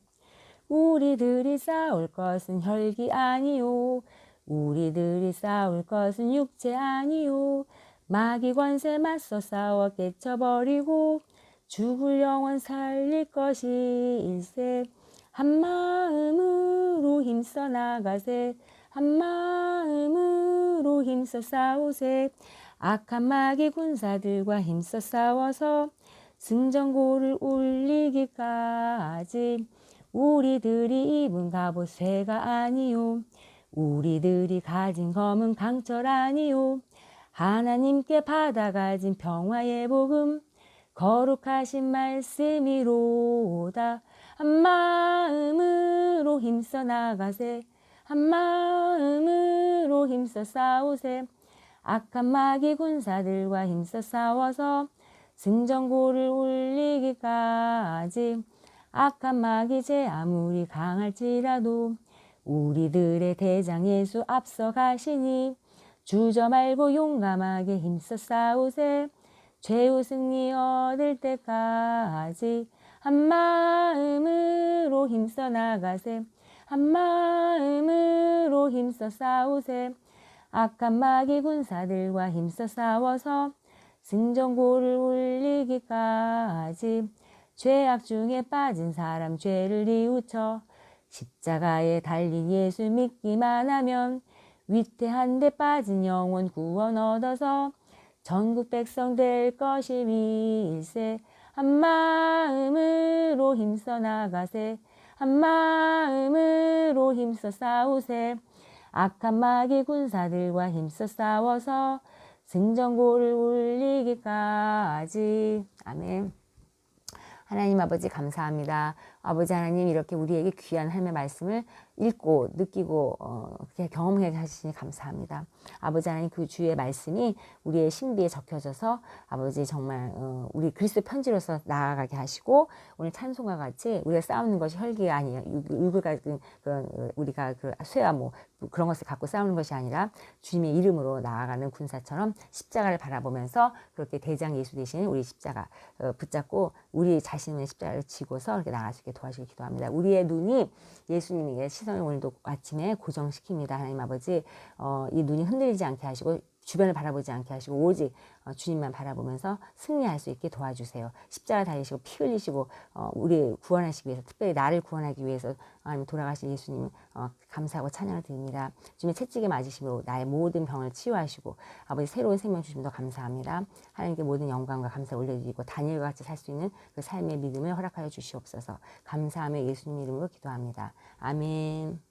우리들이 싸울 것은 혈기 아니요. 우리들이 싸울 것은 육체 아니요. 마귀 권세 맞서 싸워 깨쳐버리고 죽을 영혼 살릴 것이 일세. 한 마음으로 힘써 나가세. 한 마음으로 힘써 싸우세. 악한 마귀 군사들과 힘써 싸워서 승전고를 울리기까지. 우리들이 입은 갑옷 쇠가 아니요. 우리들이 가진 검은 강철 아니요. 하나님께 받아가진 평화의 복음 거룩하신 말씀이로다. 한 마음으로 힘써 나가세. 한 마음으로 힘써 싸우세. 악한 마귀 군사들과 힘써 싸워서 승전고를 울리기까지. 악한 마귀 제 아무리 강할지라도 우리들의 대장 예수 앞서 가시니 주저 말고 용감하게 힘써 싸우세. 최후 승리 얻을 때까지. 한 마음으로 힘써 나가세. 한 마음으로 힘써 싸우세. 악한 마귀 군사들과 힘써 싸워서 승전고를 울리기까지. 죄악 중에 빠진 사람 죄를 뉘우쳐 십자가에 달린 예수 믿기만 하면 위태한 데 빠진 영혼 구원 얻어서 전국 백성 될 것이 일세. 한 마음으로 힘써 나가세. 한 마음으로 힘써 싸우세. 악한 마귀 군사들과 힘써 싸워서 승전고를 울리기까지. 아멘. 하나님 아버지 감사합니다. 아버지 하나님 이렇게 우리에게 귀한 하나님의 말씀을 읽고 느끼고 경험하게 하시니 감사합니다. 아버지 하나님 그 주의 말씀이 우리의 신비에 적혀져서 아버지 정말 우리 그리스도 편지로서 나아가게 하시고 오늘 찬송과 같이 우리가 싸우는 것이 혈기가 아니에요. 육을 가진 우리가 그 쇠와 뭐 그런 것을 갖고 싸우는 것이 아니라 주님의 이름으로 나아가는 군사처럼 십자가를 바라보면서 그렇게 대장 예수 되시는 우리 십자가 붙잡고 우리 자신의 십자가를 지고서 이렇게 나아갈 수 있게 도와주길 기도합니다. 우리의 눈이 예수님에게 시선을 오늘도 아침에 고정시킵니다. 하나님 아버지 이 눈이 흔들리지 않게 하시고 주변을 바라보지 않게 하시고 오직 주님만 바라보면서 승리할 수 있게 도와주세요. 십자가 달리시고 피 흘리시고 우리 구원하시기 위해서 특별히 나를 구원하기 위해서 하나님 돌아가신 예수님 감사하고 찬양을 드립니다. 주님의 채찍에 맞으심으로 나의 모든 병을 치유하시고 아버지 새로운 생명 주심도 감사합니다. 하나님께 모든 영광과 감사 올려드리고 다니엘과 같이 살 수 있는 그 삶의 믿음을 허락하여 주시옵소서. 감사하며 예수님 이름으로 기도합니다. 아멘.